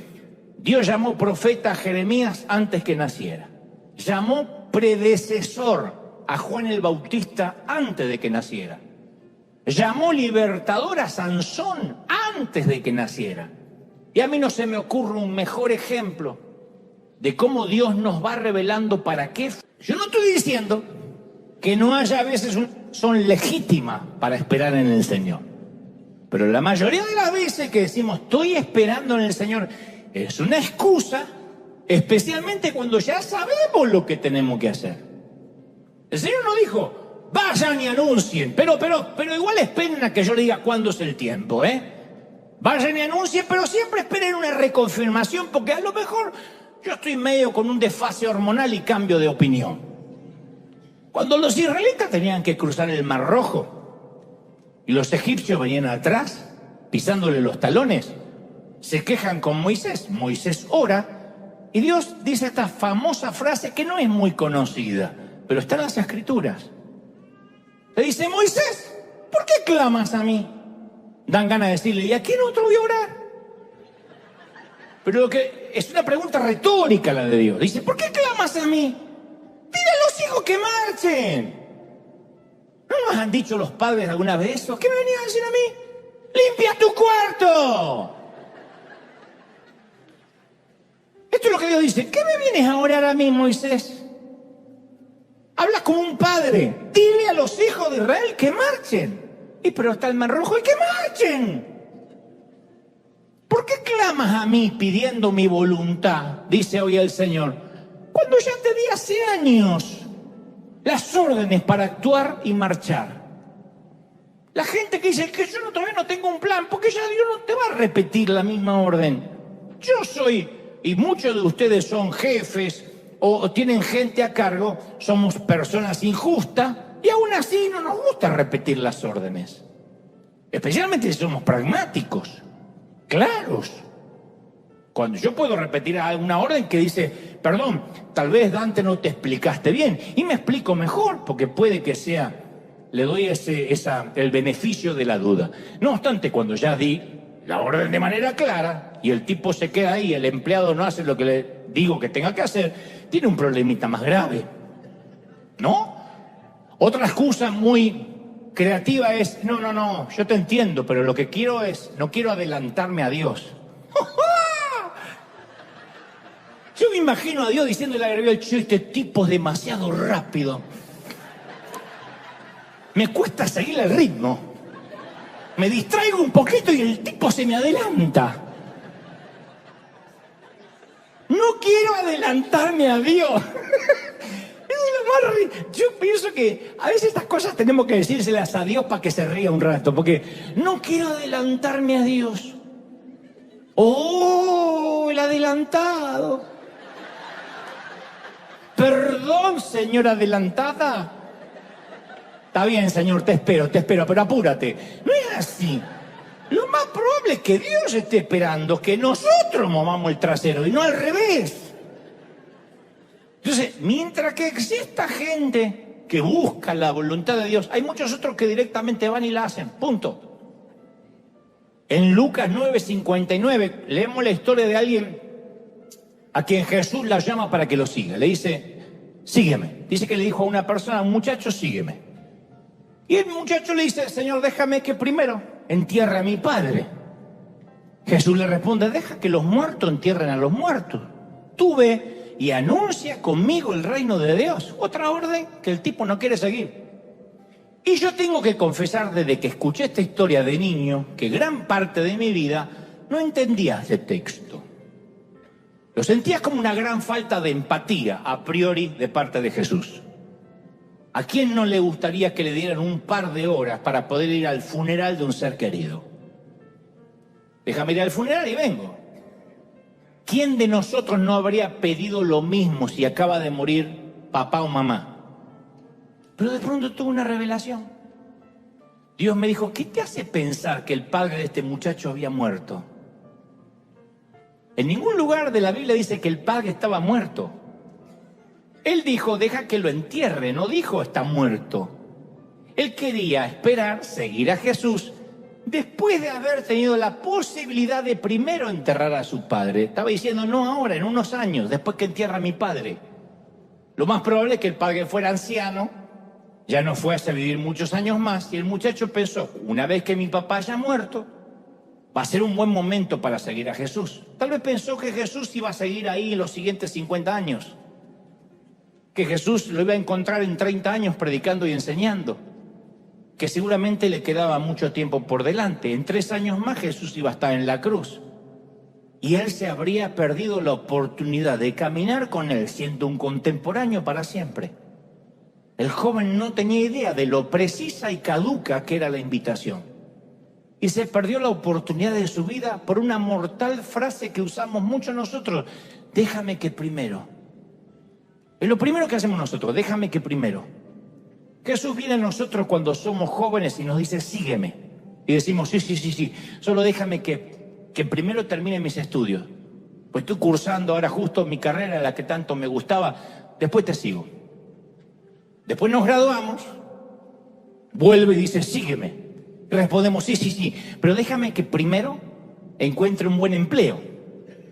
Dios llamó profeta a Jeremías antes que naciera. Llamó predecesor a Juan el Bautista antes de que naciera. Llamó libertador a Sansón antes de que naciera. Y a mí no se me ocurre un mejor ejemplo de cómo Dios nos va revelando para qué. Yo no estoy diciendo que no haya veces son legítimas para esperar en el Señor. Pero la mayoría de las veces que decimos estoy esperando en el Señor es una excusa, especialmente cuando ya sabemos lo que tenemos que hacer. El Señor no dijo, vayan y anuncien, pero igual esperen a que yo le diga cuándo es el tiempo, Vayan y anuncien, pero siempre esperen una reconfirmación, porque a lo mejor yo estoy medio con un desfase hormonal y cambio de opinión. Cuando los israelitas tenían que cruzar el Mar Rojo y los egipcios venían atrás, pisándole los talones, se quejan con Moisés. Moisés ora y Dios dice esta famosa frase que no es muy conocida, pero está en las Escrituras. Le dice, Moisés, ¿por qué clamas a mí? Dan ganas de decirle, ¿y a quién otro voy a orar? Pero lo que es una pregunta retórica la de Dios. Dice, ¿por qué clamas a mí? Dile a los hijos que marchen. ¿No nos han dicho los padres alguna vez eso? ¿Qué me venías a decir a mí? ¡Limpia tu cuarto! Esto es lo que Dios dice. ¿Qué me vienes a orar a mí, Moisés? Hablas como un padre. Dile a los hijos de Israel que marchen. Pero está el Mar Rojo y que marchen. ¿Por qué clamas a mí pidiendo mi voluntad? Dice hoy el Señor. Cuando ya te di hace años las órdenes para actuar y marchar. La gente que dice que yo todavía no tengo un plan, porque ya Dios no te va a repetir la misma orden. Yo soy, y muchos de ustedes son jefes o tienen gente a cargo, somos personas injustas, y aún así no nos gusta repetir las órdenes. Especialmente si somos pragmáticos, claros. Cuando yo puedo repetir una orden que dice, perdón, tal vez Dante no te explicaste bien, y me explico mejor, porque puede que sea, le doy el beneficio de la duda. No obstante, cuando ya di la orden de manera clara, y el tipo se queda ahí, el empleado no hace lo que le digo que tenga que hacer, tiene un problemita más grave, ¿no? Otra excusa muy creativa es, no, yo te entiendo, pero lo que quiero es, no quiero adelantarme a Dios. Yo me imagino a Dios diciéndole a Gabriel, este tipo es demasiado rápido. Me cuesta seguir el ritmo. Me distraigo un poquito y el tipo se me adelanta. No quiero adelantarme a Dios. Yo pienso que a veces estas cosas tenemos que decírselas a Dios para que se ría un rato, porque no quiero adelantarme a Dios. ¡Oh, el adelantado! Perdón, señora adelantada. Está bien, Señor, te espero, pero apúrate. No es así. Lo más probable es que Dios esté esperando que nosotros movamos el trasero y no al revés. Entonces, mientras que exista gente que busca la voluntad de Dios, hay muchos otros que directamente van y la hacen, punto. En Lucas 9:59 leemos la historia de alguien a quien Jesús la llama para que lo siga. Le dice, sígueme. Dice que le dijo a una persona, un muchacho, sígueme. Y el muchacho le dice, Señor, déjame que primero entierre a mi padre. Jesús le responde, deja que los muertos entierren a los muertos. Tú ve y anuncia conmigo el reino de Dios. Otra orden que el tipo no quiere seguir. Y yo tengo que confesar desde que escuché esta historia de niño, que gran parte de mi vida no entendía ese texto. Lo sentía como una gran falta de empatía a priori de parte de Jesús. ¿A quién no le gustaría que le dieran un par de horas para poder ir al funeral de un ser querido? Déjame ir al funeral y vengo. ¿Quién de nosotros no habría pedido lo mismo si acaba de morir papá o mamá? Pero de pronto tuve una revelación. Dios me dijo, ¿qué te hace pensar que el padre de este muchacho había muerto? En ningún lugar de la Biblia dice que el padre estaba muerto. Él dijo, deja que lo entierre, no dijo está muerto. Él quería esperar, seguir a Jesús, después de haber tenido la posibilidad de primero enterrar a su padre. Estaba diciendo, no ahora, en unos años, después que entierra a mi padre. Lo más probable es que el padre fuera anciano, ya no fuese a vivir muchos años más, y el muchacho pensó, una vez que mi papá haya muerto, Va a ser un buen momento para seguir a Jesús. Tal vez pensó que Jesús iba a seguir ahí los siguientes 50 años. Que Jesús lo iba a encontrar en 30 años predicando y enseñando. Que seguramente le quedaba mucho tiempo por delante. En 3 años más Jesús iba a estar en la cruz. Y él se habría perdido la oportunidad de caminar con él siendo un contemporáneo para siempre. El joven no tenía idea de lo precisa y caduca que era la invitación. Y se perdió la oportunidad de su vida por una mortal frase que usamos mucho nosotros. Déjame que primero. Es lo primero que hacemos nosotros, déjame que primero. Jesús viene a nosotros cuando somos jóvenes y nos dice, sígueme. Y decimos, sí, solo déjame que primero termine mis estudios. Pues estoy cursando ahora justo mi carrera, la que tanto me gustaba, después te sigo. Después nos graduamos, vuelve y dice, sígueme. Y respondemos, sí, pero déjame que primero encuentre un buen empleo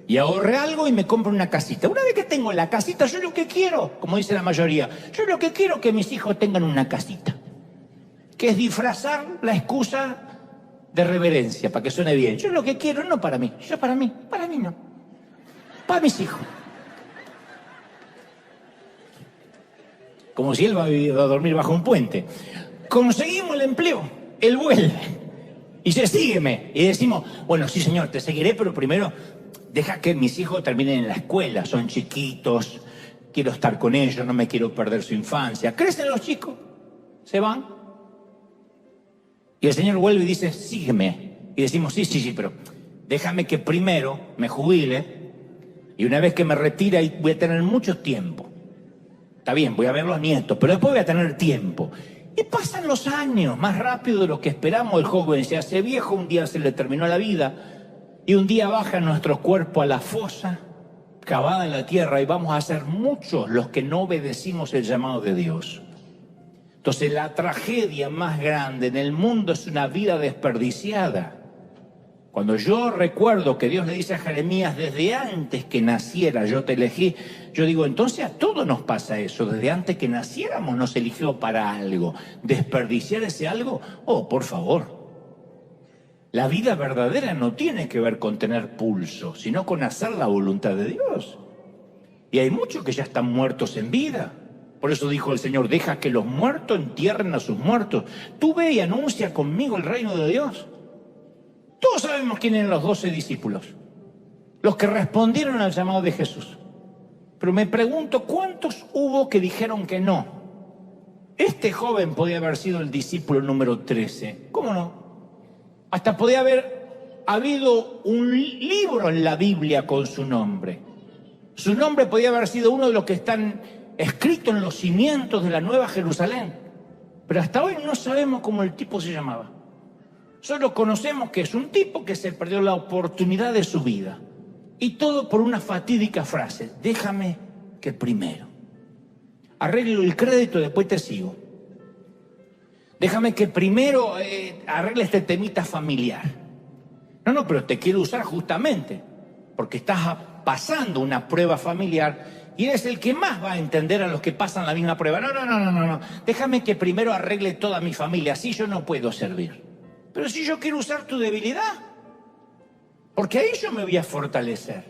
y ahorre algo y me compre una casita. Una vez que tengo la casita, yo lo que quiero, como dice la mayoría, yo lo que quiero es que mis hijos tengan una casita, que es disfrazar la excusa de reverencia para que suene bien. Yo lo que quiero, no para mí, para mí no, para mis hijos. Como si él va a dormir bajo un puente. Conseguimos el empleo, él vuelve y dice, sígueme. Y decimos, bueno, sí señor, te seguiré, pero primero deja que mis hijos terminen en la escuela, son chiquitos, quiero estar con ellos, no me quiero perder su infancia. Crecen los chicos, se van. Y el Señor vuelve y dice, sígueme. Y decimos, sí, pero déjame que primero me jubile y una vez que me retire voy a tener mucho tiempo. Está bien, voy a ver los nietos, pero después voy a tener tiempo. Y pasan los años, más rápido de lo que esperamos. El joven se hace viejo, un día se le terminó la vida y un día baja nuestro cuerpo a la fosa cavada en la tierra y vamos a ser muchos los que no obedecimos el llamado de Dios. Entonces la tragedia más grande en el mundo es una vida desperdiciada. Cuando yo recuerdo que Dios le dice a Jeremías, desde antes que naciera yo te elegí, yo digo, entonces a todos nos pasa eso, desde antes que naciéramos nos eligió para algo. ¿Desperdiciar ese algo? Oh, por favor. La vida verdadera no tiene que ver con tener pulso, sino con hacer la voluntad de Dios. Y hay muchos que ya están muertos en vida. Por eso dijo el Señor, deja que los muertos entierren a sus muertos. Tú ve y anuncia conmigo el reino de Dios. Todos sabemos quién eran los 12 discípulos, los que respondieron al llamado de Jesús. Pero me pregunto, ¿cuántos hubo que dijeron que no? Este joven podía haber sido el discípulo número 13. ¿Cómo no? Hasta podía haber habido un libro en la Biblia con su nombre. Su nombre podía haber sido uno de los que están escritos en los cimientos de la Nueva Jerusalén. Pero hasta hoy no sabemos cómo el tipo se llamaba. Solo conocemos que es un tipo que se perdió la oportunidad de su vida. Y todo por una fatídica frase, déjame que primero. Arreglo el crédito, después te sigo. Déjame que primero arregle este temita familiar. No, pero te quiero usar justamente porque estás pasando una prueba familiar y eres el que más va a entender a los que pasan la misma prueba. No. Déjame que primero arregle toda mi familia, así yo no puedo servir. Pero si yo quiero usar tu debilidad, porque ahí yo me voy a fortalecer.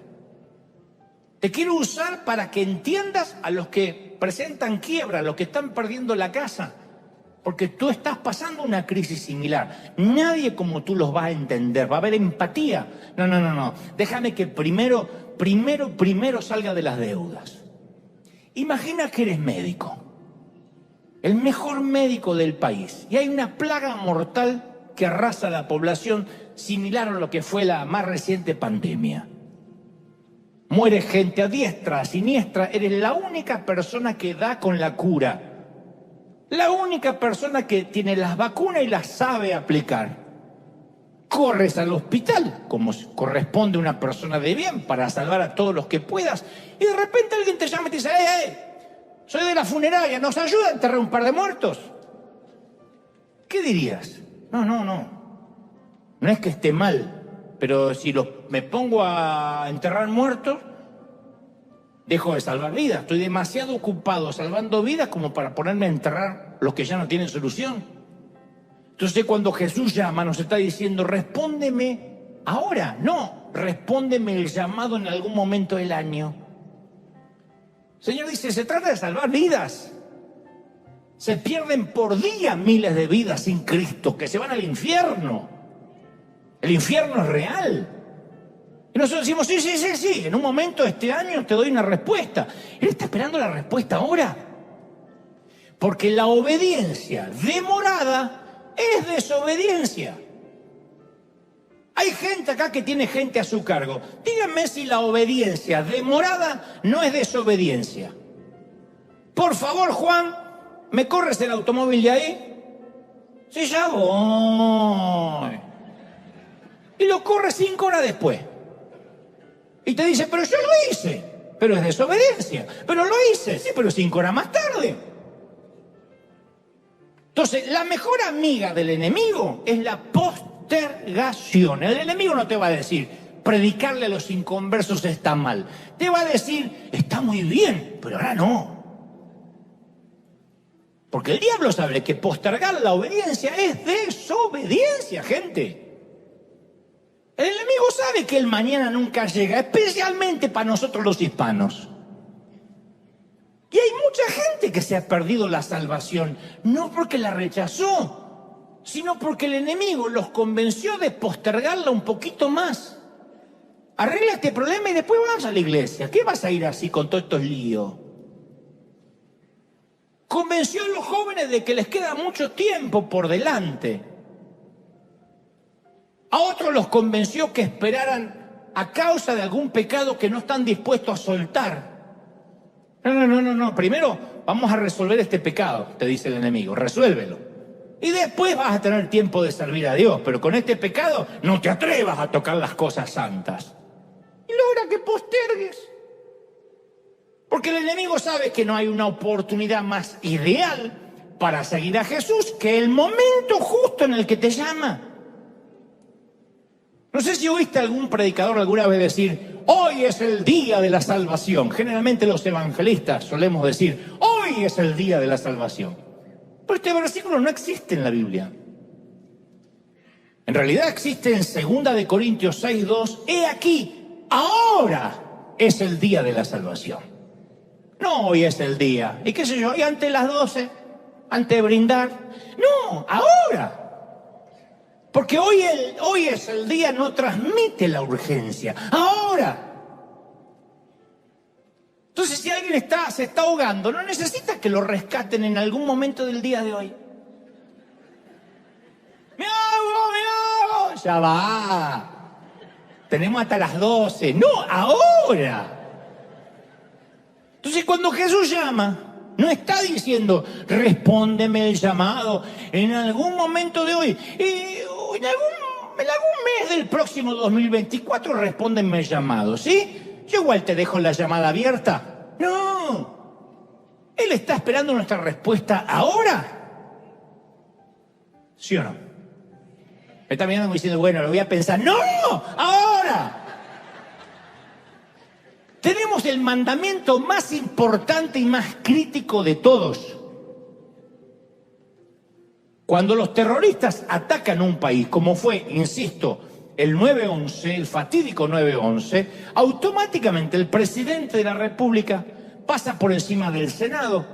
Te quiero usar para que entiendas a los que presentan quiebra, a los que están perdiendo la casa, porque tú estás pasando una crisis similar. Nadie como tú los va a entender, va a haber empatía. No. Déjame que primero salga de las deudas. Imagina que eres médico, el mejor médico del país, y hay una plaga mortal que arrasa la población, similar a lo que fue la más reciente pandemia. Muere gente a diestra, a siniestra, eres la única persona que da con la cura. La única persona que tiene las vacunas y las sabe aplicar. Corres al hospital, como corresponde a una persona de bien, para salvar a todos los que puedas, y de repente alguien te llama y te dice, soy de la funeraria, ¿nos ayuda a enterrar un par de muertos? ¿Qué dirías? No es que esté mal, pero si me pongo a enterrar muertos, dejo de salvar vidas. Estoy demasiado ocupado salvando vidas como para ponerme a enterrar los que ya no tienen solución. Entonces cuando Jesús llama nos está diciendo, respóndeme ahora, no, respóndeme el llamado en algún momento del año. El Señor dice, se trata de salvar vidas. Se pierden por día miles de vidas sin Cristo, que se van al infierno. El infierno es real. Y nosotros decimos, sí, en un momento este año te doy una respuesta. Él está esperando la respuesta ahora. Porque la obediencia demorada es desobediencia. Hay gente acá que tiene gente a su cargo. Díganme si la obediencia demorada no es desobediencia. Por favor, Juan, ¿me corres el automóvil de ahí? Sí, ya voy. Y lo corre 5 horas después. Y te dice, pero yo lo hice. Pero es desobediencia. Pero lo hice, sí, pero 5 horas más tarde. Entonces, la mejor amiga del enemigo es la postergación. El enemigo no te va a decir, predicarle a los inconversos está mal. Te va a decir, está muy bien, pero ahora no. Porque el diablo sabe que postergar la obediencia es desobediencia, gente. El enemigo sabe que el mañana nunca llega, especialmente para nosotros los hispanos. Y hay mucha gente que se ha perdido la salvación, no porque la rechazó, sino porque el enemigo los convenció de postergarla un poquito más. Arregla este problema y después vas a la iglesia. ¿Qué vas a ir así con todos estos líos? Convenció a los jóvenes de que les queda mucho tiempo por delante. A otros los convenció que esperaran a causa de algún pecado que no están dispuestos a soltar. No. Primero vamos a resolver este pecado, te dice el enemigo. Resuélvelo. Y después vas a tener tiempo de servir a Dios. Pero con este pecado no te atrevas a tocar las cosas santas. Y logra que postergues. Porque el enemigo sabe que no hay una oportunidad más ideal para seguir a Jesús que el momento justo en el que te llama. No sé si oíste algún predicador alguna vez decir, hoy es el día de la salvación. Generalmente los evangelistas solemos decir, hoy es el día de la salvación. Pero este versículo no existe en la Biblia. En realidad existe en 2 Corintios 6:2, he aquí, ahora es el día de la salvación. No, hoy es el día. ¿Y qué sé yo? ¿Y antes de las 12? ¿Antes de brindar? No, ahora. Porque hoy es el día, no transmite la urgencia. Ahora. Entonces, si alguien se está ahogando, no necesita que lo rescaten en algún momento del día de hoy. ¡Me hago! Ya va. Tenemos hasta las 12. No, ahora. Entonces, cuando Jesús llama, no está diciendo, respóndeme el llamado en algún momento de hoy. En algún mes del próximo 2024 respóndeme el llamado, ¿sí? Yo igual te dejo la llamada abierta. No. Él está esperando nuestra respuesta ahora. ¿Sí o no? Me está mirando diciendo, bueno, lo voy a pensar. ¡No! ¡Ahora! Tenemos el mandamiento más importante y más crítico de todos. Cuando los terroristas atacan un país, como fue, insisto, el 9/11, el fatídico 9/11, automáticamente el presidente de la República pasa por encima del Senado,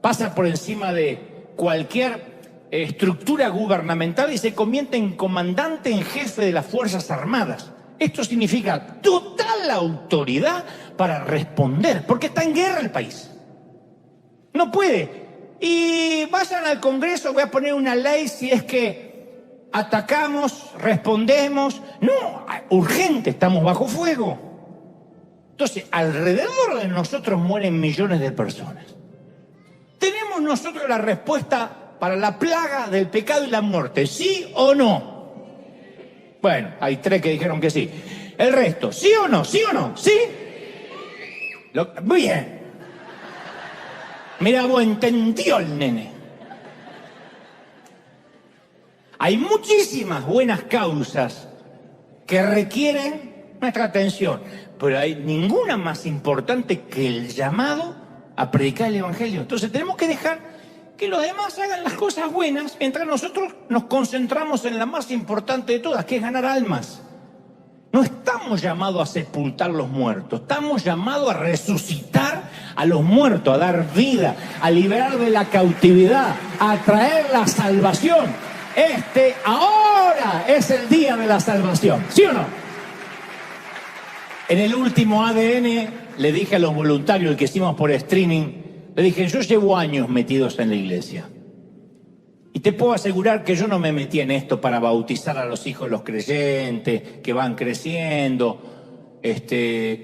pasa por encima de cualquier estructura gubernamental y se convierte en comandante en jefe de las Fuerzas Armadas. Esto significa total autoridad para responder, porque está en guerra el país. No puede. Y vayan al Congreso, voy a poner una ley si es que atacamos, respondemos. No, urgente, estamos bajo fuego. Entonces, alrededor de nosotros mueren millones de personas. ¿Tenemos nosotros la respuesta para la plaga del pecado y la muerte? ¿Sí o no? Bueno, hay 3 que dijeron que sí. El resto, ¿sí o no? ¿Sí o no? ¿Sí? Muy bien. Mira, vos entendió el nene. Hay muchísimas buenas causas que requieren nuestra atención, pero hay ninguna más importante que el llamado a predicar el Evangelio. Entonces tenemos que dejar que los demás hagan las cosas buenas mientras nosotros nos concentramos en la más importante de todas, que es ganar almas. No estamos llamados a sepultar los muertos, estamos llamados a resucitar a los muertos, a dar vida, a liberar de la cautividad, a traer la salvación. Ahora es el día de la salvación, ¿sí o no? En el último ADN le dije a los voluntarios, el que hicimos por streaming, le dije, yo llevo años metidos en la iglesia. Y te puedo asegurar que yo no me metí en esto para bautizar a los hijos de los creyentes, que van creciendo,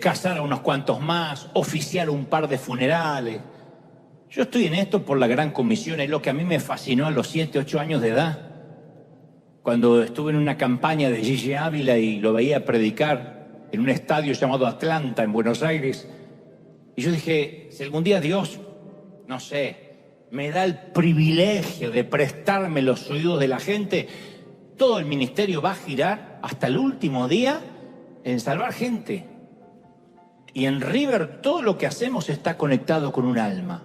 casar a unos cuantos más, oficiar un par de funerales. Yo estoy en esto por la gran comisión, es lo que a mí me fascinó a los 7, 8 años de edad. Cuando estuve en una campaña de Gigi Ávila y lo veía predicar en un estadio llamado Atlanta, en Buenos Aires. Y yo dije, si algún día Dios, no sé, me da el privilegio de prestarme los oídos de la gente, todo el ministerio va a girar hasta el último día en salvar gente. Y en River todo lo que hacemos está conectado con un alma.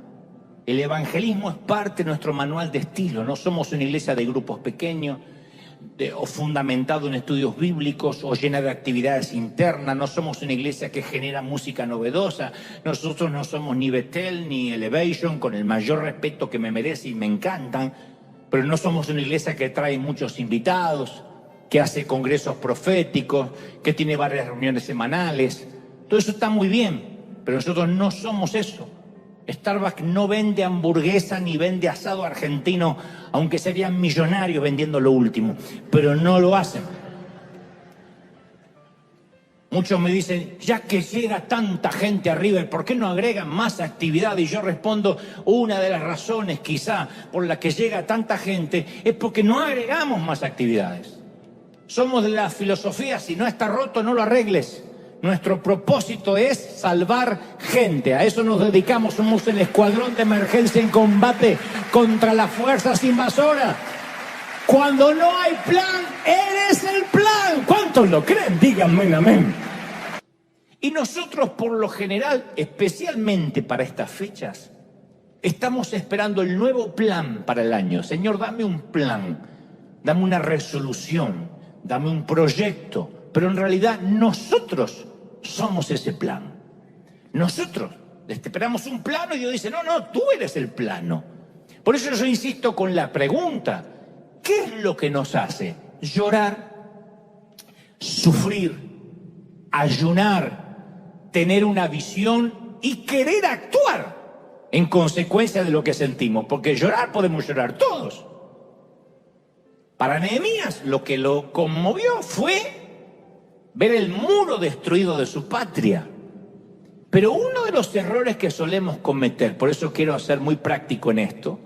El evangelismo es parte de nuestro manual de estilo. No somos una iglesia de grupos pequeños, o fundamentado en estudios bíblicos o llena de actividades internas. No somos una iglesia que genera música novedosa. Nosotros no somos ni Bethel ni Elevation, con el mayor respeto que me merece y me encantan, pero no somos una iglesia que trae muchos invitados, que hace congresos proféticos, que tiene varias reuniones semanales. Todo eso está muy bien, pero nosotros no somos eso. Starbucks no vende hamburguesa ni vende asado argentino, aunque serían millonarios vendiendo lo último, pero no lo hacen. Muchos me dicen, ya que llega tanta gente a River, ¿por qué no agregan más actividad? Y yo respondo, una de las razones quizá por la que llega tanta gente es porque no agregamos más actividades. Somos de la filosofía, si no está roto, no lo arregles. Nuestro propósito es salvar gente. A eso nos dedicamos. Somos el escuadrón de emergencia en combate contra las fuerzas invasoras. Cuando no hay plan, eres el plan. ¿Cuántos lo creen? Díganme amén. Y nosotros, por lo general, especialmente para estas fechas, estamos esperando el nuevo plan para el año. Señor, dame un plan, dame una resolución, dame un proyecto. Pero en realidad nosotros somos ese plan. Nosotros esperamos un plano y Dios dice, no, tú eres el plano. Por eso yo insisto con la pregunta, ¿qué es lo que nos hace llorar, sufrir, ayunar, tener una visión y querer actuar en consecuencia de lo que sentimos? Porque llorar podemos llorar todos. Para Nehemías lo que lo conmovió fue ver el muro destruido de su patria. Pero uno de los errores que solemos cometer, por eso quiero ser muy práctico en esto,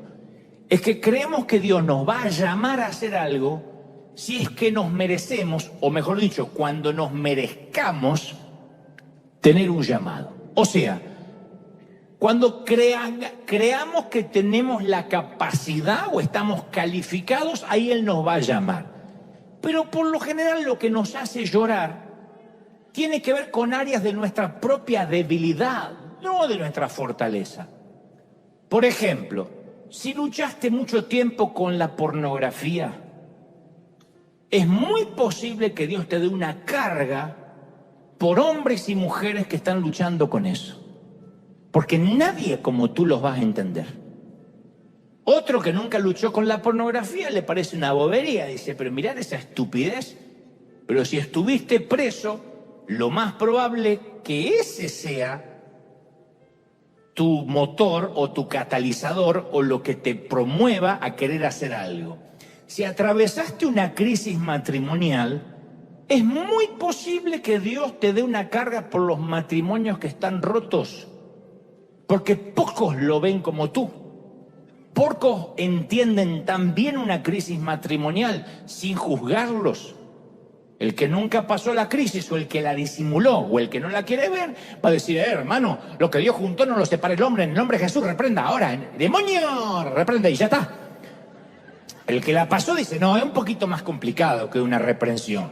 es que creemos que Dios nos va a llamar a hacer algo si es que nos merecemos, o mejor dicho, cuando nos merezcamos tener un llamado. O sea, cuando creamos que tenemos la capacidad o estamos calificados, ahí Él nos va a llamar. Pero por lo general lo que nos hace llorar tiene que ver con áreas de nuestra propia debilidad, no de nuestra fortaleza. Por ejemplo, si luchaste mucho tiempo con la pornografía, es muy posible que Dios te dé una carga por hombres y mujeres que están luchando con eso. Porque nadie como tú los vas a entender. Otro que nunca luchó con la pornografía le parece una bobería. Dice, pero mirad esa estupidez. Pero si estuviste preso, lo más probable que ese sea tu motor o tu catalizador o lo que te promueva a querer hacer algo. Si atravesaste una crisis matrimonial, es muy posible que Dios te dé una carga por los matrimonios que están rotos. Porque pocos lo ven como tú. Pocos entienden también una crisis matrimonial sin juzgarlos. El que nunca pasó la crisis o el que la disimuló o el que no la quiere ver va a decir, hermano, lo que Dios juntó no lo separa el hombre. En el nombre de Jesús reprenda ahora. ¡Demonio! Reprende y ya está. El que la pasó dice, no, es un poquito más complicado que una reprensión.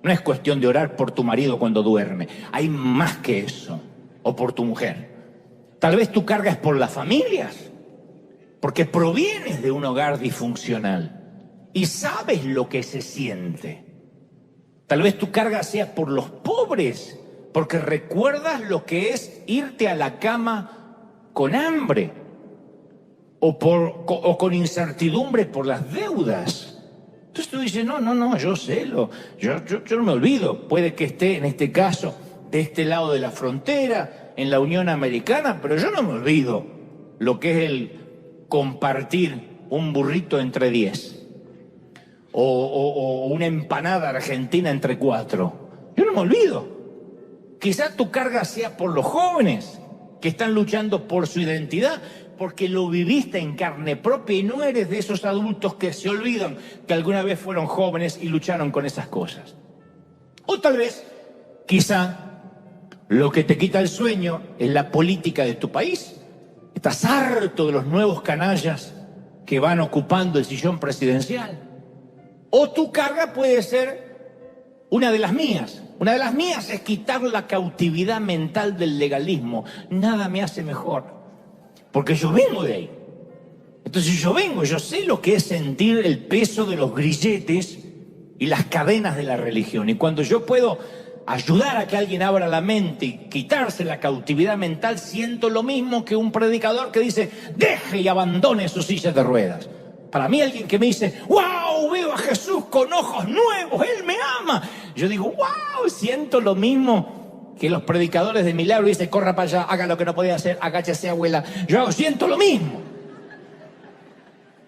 No es cuestión de orar por tu marido cuando duerme. Hay más que eso. O por tu mujer. Tal vez tu carga es por las familias. Porque provienes de un hogar disfuncional y sabes lo que se siente. Tal vez tu carga sea por los pobres, porque recuerdas lo que es irte a la cama con hambre o con incertidumbre por las deudas. Entonces tú dices, no, yo sé, yo no me olvido. Puede que esté, en este caso, de este lado de la frontera, en la Unión Americana, pero yo no me olvido lo que es el compartir un burrito entre 10 o una empanada argentina entre 4. Yo no me olvido. Quizás tu carga sea por los jóvenes que están luchando por su identidad, porque lo viviste en carne propia y no eres de esos adultos que se olvidan que alguna vez fueron jóvenes y lucharon con esas cosas. O tal vez, quizá, lo que te quita el sueño es la política de tu país. Estás harto de los nuevos canallas que van ocupando el sillón presidencial. O tu carga puede ser una de las mías. Una de las mías es quitar la cautividad mental del legalismo. Nada me hace mejor, porque yo vengo de ahí. Entonces yo sé lo que es sentir el peso de los grilletes y las cadenas de la religión. Y cuando yo puedo ayudar a que alguien abra la mente y quitarse la cautividad mental, siento lo mismo que un predicador que dice, deje y abandone su silla de ruedas. Para mí alguien que me dice, wow, veo a Jesús con ojos nuevos, Él me ama. Yo digo, wow, siento lo mismo que los predicadores de milagro dicen, corra para allá, haga lo que no podía hacer, agáchese abuela. Yo siento lo mismo.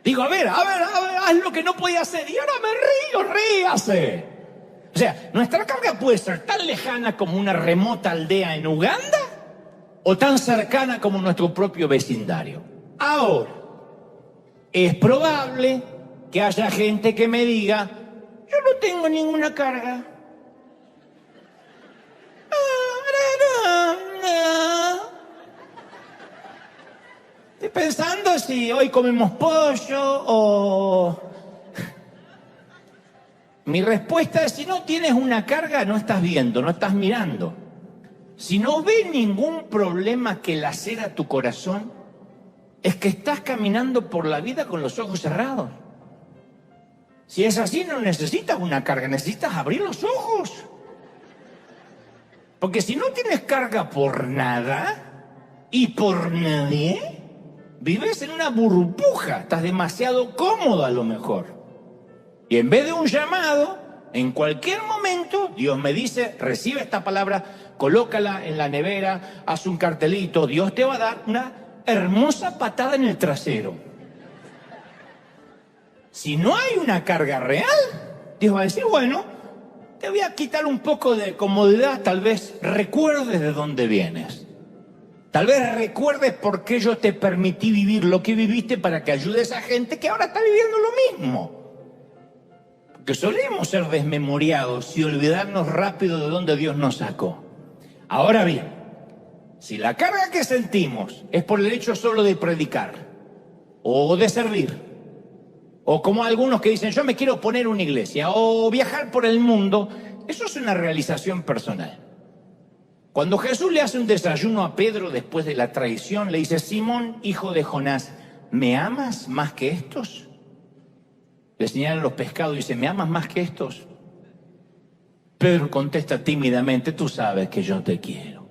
Digo, a ver, haz lo que no podía hacer. Y ahora me río, ríase. O sea, nuestra carga puede ser tan lejana como una remota aldea en Uganda o tan cercana como nuestro propio vecindario. Ahora, es probable que haya gente que me diga, yo no tengo ninguna carga. Estoy pensando si hoy comemos pollo o... Mi respuesta es, si no tienes una carga, no estás viendo, no estás mirando. Si no ves ningún problema que lacera tu corazón, es que estás caminando por la vida con los ojos cerrados. Si es así, no necesitas una carga, necesitas abrir los ojos. Porque si no tienes carga por nada y por nadie, vives en una burbuja, estás demasiado cómodo a lo mejor. Y en vez de un llamado, en cualquier momento, Dios me dice, recibe esta palabra, colócala en la nevera, haz un cartelito, Dios te va a dar una hermosa patada en el trasero. Si no hay una carga real, Dios va a decir, bueno, te voy a quitar un poco de comodidad, tal vez recuerdes de dónde vienes. Tal vez recuerdes por qué yo te permití vivir lo que viviste para que ayudes a gente que ahora está viviendo lo mismo. Porque solemos ser desmemoriados y olvidarnos rápido de dónde Dios nos sacó. Ahora bien, si la carga que sentimos es por el hecho solo de predicar o de servir, o como algunos que dicen, yo me quiero poner una iglesia, o viajar por el mundo, eso es una realización personal. Cuando Jesús le hace un desayuno a Pedro después de la traición, le dice, Simón, hijo de Jonás, ¿me amas más que estos? Le señalan los pescados y dice, ¿me amas más que estos? Pedro contesta tímidamente, tú sabes que yo te quiero.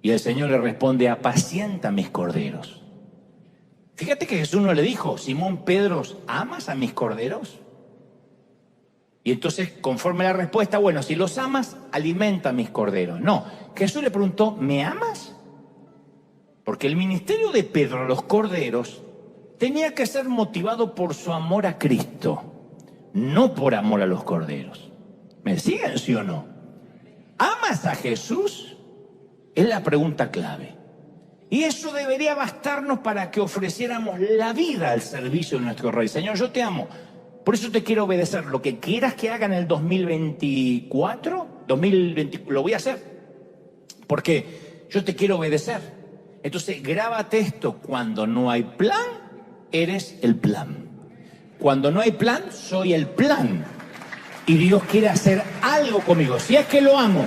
Y el Señor le responde, apacienta mis corderos. Fíjate que Jesús no le dijo, Simón Pedro, ¿amas a mis corderos? Y entonces, conforme a la respuesta, bueno, si los amas, alimenta a mis corderos. No, Jesús le preguntó, ¿me amas? Porque el ministerio de Pedro a los corderos tenía que ser motivado por su amor a Cristo, no por amor a los corderos. ¿Me siguen, sí o no? ¿Amas a Jesús? Es la pregunta clave. Y eso debería bastarnos para que ofreciéramos la vida al servicio de nuestro Rey. Señor, yo te amo. Por eso te quiero obedecer. Lo que quieras que haga en el 2024, lo voy a hacer. Porque yo te quiero obedecer. Entonces, grábate esto. Cuando no hay plan, eres el plan. Cuando no hay plan, soy el plan. Y Dios quiere hacer algo conmigo. Si es que lo amo.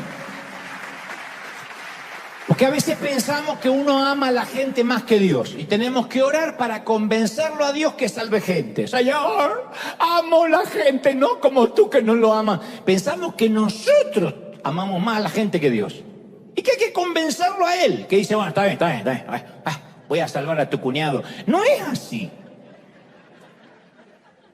Porque a veces pensamos que uno ama a la gente más que Dios y tenemos que orar para convencerlo a Dios que salve gente. Señor, amo a la gente, no como tú que no lo amas. Pensamos que nosotros amamos más a la gente que Dios y que hay que convencerlo a Él, que dice, bueno, está bien, voy a salvar a tu cuñado. No es así.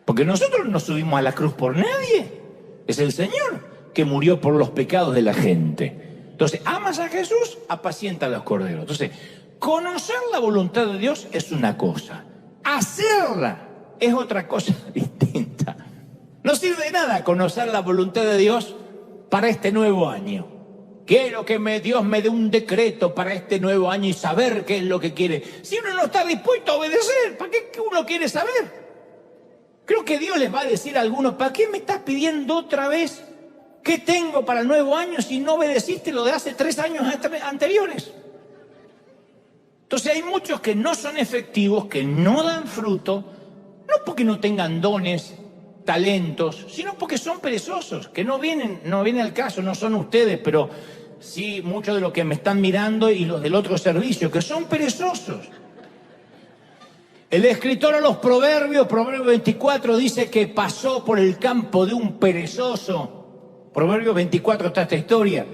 Porque nosotros no subimos a la cruz por nadie. Es el Señor que murió por los pecados de la gente. Entonces, amas a Jesús, apacienta a los corderos. Entonces, conocer la voluntad de Dios es una cosa. Hacerla es otra cosa distinta. No sirve de nada conocer la voluntad de Dios para este nuevo año. Quiero que Dios me dé un decreto para este nuevo año y saber qué es lo que quiere. Si uno no está dispuesto a obedecer, ¿para qué uno quiere saber? Creo que Dios les va a decir a algunos, ¿para qué me estás pidiendo otra vez? ¿Qué tengo para el nuevo año si no obedeciste lo de hace 3 años anteriores? Entonces hay muchos que no son efectivos, que no dan fruto, no porque no tengan dones, talentos, sino porque son perezosos, que no viene al caso, no son ustedes, pero sí muchos de los que me están mirando y los del otro servicio, que son perezosos. El escritor a los Proverbios, Proverbio 24, dice que pasó por el campo de un perezoso. Proverbios 24 está esta historia.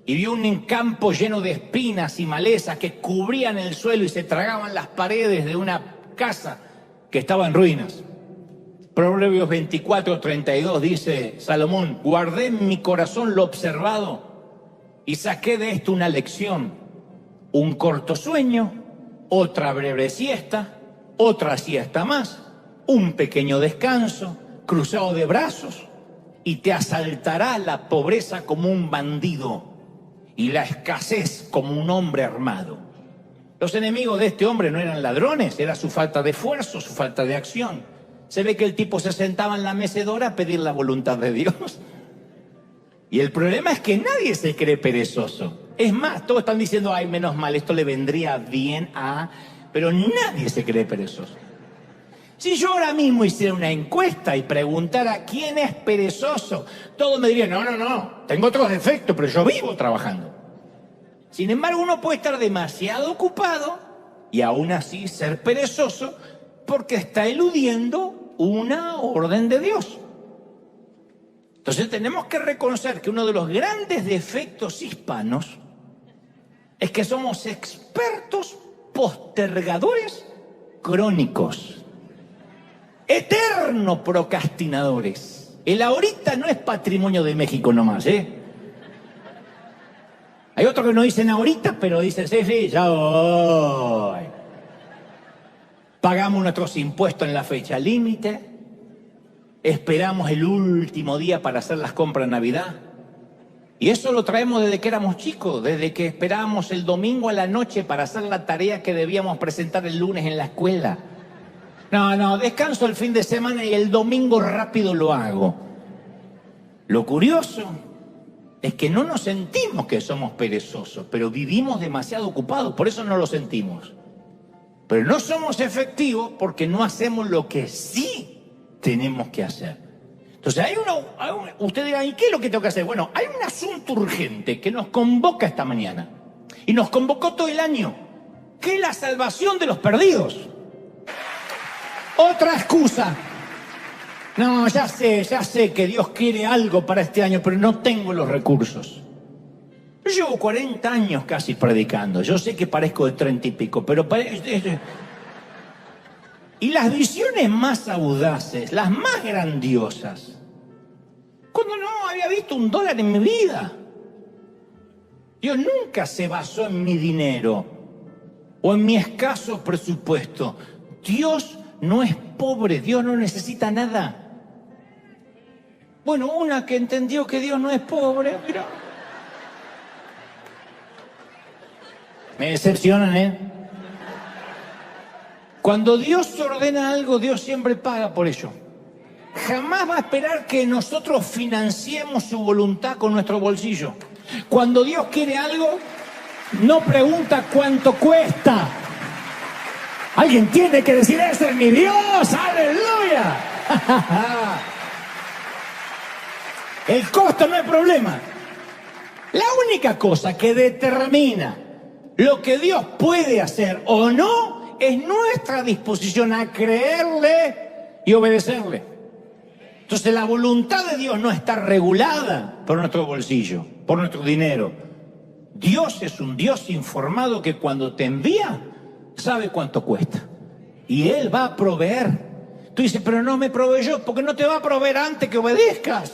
Y vio un campo lleno de espinas y malezas que cubrían el suelo y se tragaban las paredes de una casa que estaba en ruinas. Proverbios 24, 32 dice Salomón, guardé en mi corazón lo observado y saqué de esto una lección. Un corto sueño, otra breve siesta, otra siesta más, un pequeño descanso, cruzado de brazos, y te asaltará la pobreza como un bandido y la escasez como un hombre armado. Los enemigos de este hombre no eran ladrones, era su falta de esfuerzo, su falta de acción. Se ve que el tipo se sentaba en la mecedora a pedir la voluntad de Dios. Y el problema es que nadie se cree perezoso. Es más, todos están diciendo, ay, menos mal, esto le vendría bien a... Pero nadie se cree perezoso. Si yo ahora mismo hiciera una encuesta y preguntara quién es perezoso, todos me dirían, no, tengo otros defectos, pero yo vivo trabajando. Sin embargo, uno puede estar demasiado ocupado y aún así ser perezoso porque está eludiendo una orden de Dios. Entonces tenemos que reconocer que uno de los grandes defectos hispanos es que somos expertos postergadores crónicos. Eternos procrastinadores. El ahorita no es patrimonio de México nomás, ¿eh? Hay otros que no dicen ahorita, pero dicen, sí, ya voy. Pagamos nuestros impuestos en la fecha límite. Esperamos el último día para hacer las compras de Navidad. Y eso lo traemos desde que éramos chicos, desde que esperábamos el domingo a la noche para hacer la tarea que debíamos presentar el lunes en la escuela. No, descanso el fin de semana y el domingo rápido lo hago. Lo curioso es que no nos sentimos que somos perezosos, pero vivimos demasiado ocupados, por eso no lo sentimos. Pero no somos efectivos porque no hacemos lo que sí tenemos que hacer. Entonces usted dirá, ¿y qué es lo que tengo que hacer? Bueno, hay un asunto urgente que nos convoca esta mañana y nos convocó todo el año, que es la salvación de los perdidos. Otra excusa. No, ya sé que Dios quiere algo para este año, pero no tengo los recursos. Yo llevo 40 años casi predicando. Yo sé que parezco de 30 y pico, pero... Y las visiones más audaces, las más grandiosas, cuando no había visto $1 en mi vida. Dios nunca se basó en mi dinero o en mi escaso presupuesto. Dios no es pobre, Dios no necesita nada. Bueno, una que entendió que Dios no es pobre, mira. Me decepcionan, ¿eh? Cuando Dios ordena algo, Dios siempre paga por ello. Jamás va a esperar que nosotros financiemos su voluntad con nuestro bolsillo. Cuando Dios quiere algo, no pregunta cuánto cuesta. Alguien tiene que decir, ese es mi Dios, aleluya. El costo no es problema. La única cosa que determina lo que Dios puede hacer o no es nuestra disposición a creerle y obedecerle. Entonces la voluntad de Dios no está regulada por nuestro bolsillo, por nuestro dinero. Dios es un Dios informado que cuando te envía, sabe cuánto cuesta. Y Él va a proveer. Tú dices, pero no me proveyó, porque no te va a proveer antes que obedezcas.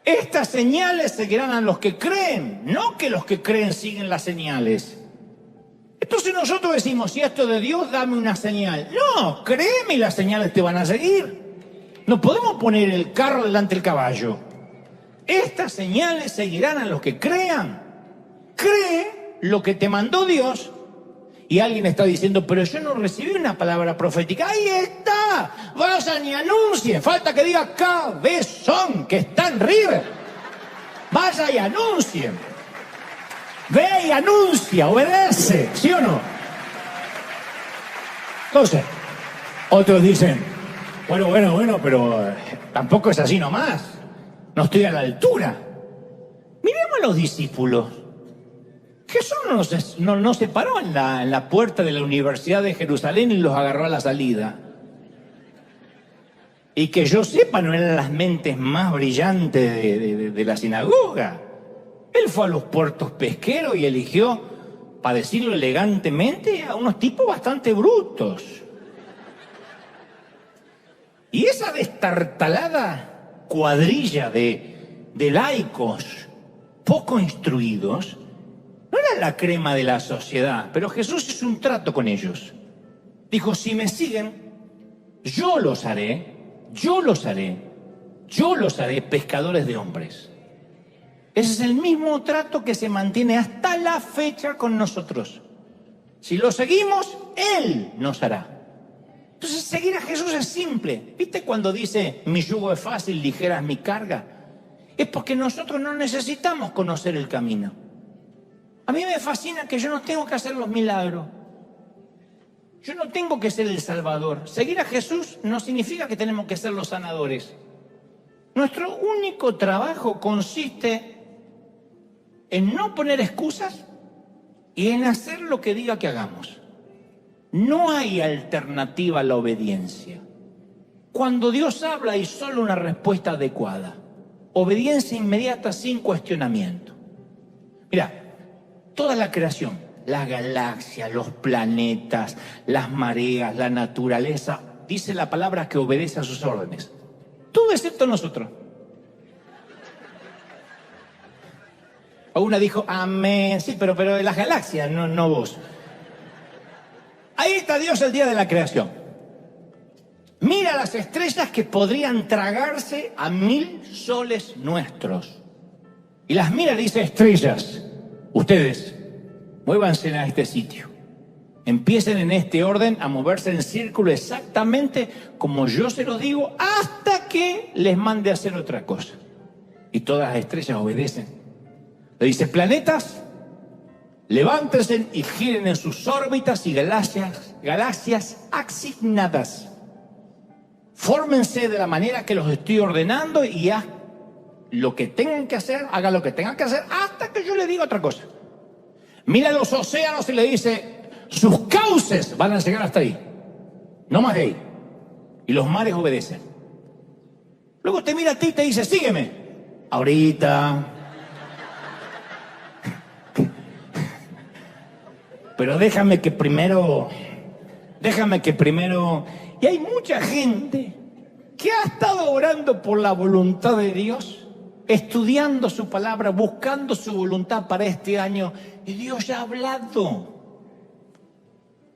Estas señales seguirán a los que creen, no que los que creen siguen las señales. Entonces nosotros decimos, si esto es de Dios, dame una señal. No, créeme y las señales te van a seguir. No podemos poner el carro delante del caballo. Estas señales seguirán a los que crean. Cree lo que te mandó Dios. Y alguien está diciendo, pero yo no recibí una palabra profética. ¡Ahí está! Vayan y anuncien. Falta que diga cabezón, que está en River. Vaya y anuncien. Ve y anuncia, obedece. ¿Sí o no? Entonces, otros dicen, bueno, pero tampoco es así nomás. No estoy a la altura. Miremos a los discípulos. Jesús no se paró en la puerta de la Universidad de Jerusalén y los agarró a la salida. Y que yo sepa, no eran las mentes más brillantes de la sinagoga. Él fue a los puertos pesqueros y eligió, para decirlo elegantemente, a unos tipos bastante brutos. Y esa destartalada cuadrilla de laicos poco instruidos no era la crema de la sociedad, pero Jesús hizo un trato con ellos. Dijo, si me siguen, yo los haré pescadores de hombres. Ese es el mismo trato que se mantiene hasta la fecha con nosotros. Si lo seguimos, Él nos hará. Entonces seguir a Jesús es simple. ¿Viste cuando dice, mi yugo es fácil, ligera es mi carga? Es porque nosotros no necesitamos conocer el camino. A mí me fascina que yo no tengo que hacer los milagros. Yo no tengo que ser el Salvador. Seguir a Jesús no significa que tenemos que ser los sanadores. Nuestro único trabajo consiste en no poner excusas y en hacer lo que diga que hagamos. No hay alternativa a la obediencia. Cuando Dios habla hay solo una respuesta adecuada. Obediencia inmediata sin cuestionamiento. Mira, toda la creación, las galaxias, los planetas, las mareas, la naturaleza, dice la palabra que obedece a sus órdenes. Todo excepto nosotros. Una dijo, amén, sí, pero las galaxias, no vos. Ahí está Dios el día de la creación. Mira las estrellas que podrían tragarse a 1000 soles nuestros. Y las mira y dice, estrellas, ustedes, muévanse a este sitio. Empiecen en este orden a moverse en círculo exactamente como yo se los digo hasta que les mande a hacer otra cosa. Y todas las estrellas obedecen. Le dice, planetas, levántense y giren en sus órbitas y galaxias asignadas. Fórmense de la manera que los estoy ordenando y haz lo que tengan que hacer, hagan lo que tengan que hacer hasta que yo les diga otra cosa. Mira los océanos y le dice, sus cauces van a llegar hasta ahí, no más de ahí. Y los mares obedecen. Luego te mira a ti y te dice, sígueme. Ahorita. Pero déjame que primero. Y hay mucha gente que ha estado orando por la voluntad de Dios, estudiando su palabra, buscando su voluntad para este año. Y Dios ya ha hablado.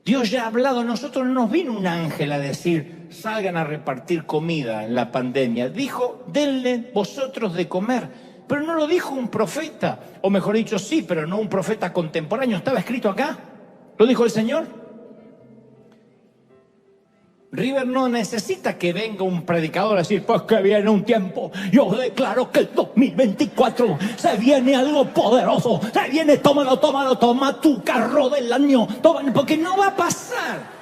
Dios ya ha hablado. Nosotros no nos vino un ángel a decir, salgan a repartir comida en la pandemia. Dijo, denle vosotros de comer. Pero no lo dijo un profeta. O mejor dicho, sí, pero no un profeta contemporáneo. Estaba escrito acá. Lo dijo el Señor. River no necesita que venga un predicador a decir, pues que viene un tiempo, yo declaro que el 2024 se viene algo poderoso, se viene, tómalo, toma tu carro del año, porque no va a pasar.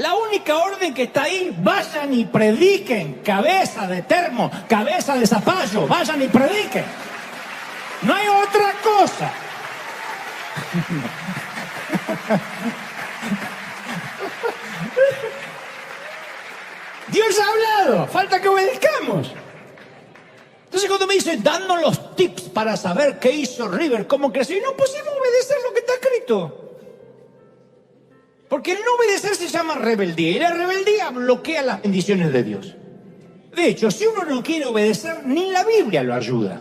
La única orden que está ahí, vayan y prediquen, cabeza de termo, cabeza de zapallo, vayan y prediquen. No hay otra cosa. Dios ha hablado, falta que obedezcamos. Entonces cuando me dicen, danos los tips para saber qué hizo River, cómo creció, y no pusimos obedecer lo que está escrito. Porque el no obedecer se llama rebeldía, y la rebeldía bloquea las bendiciones de Dios. De hecho, si uno no quiere obedecer, ni la Biblia lo ayuda.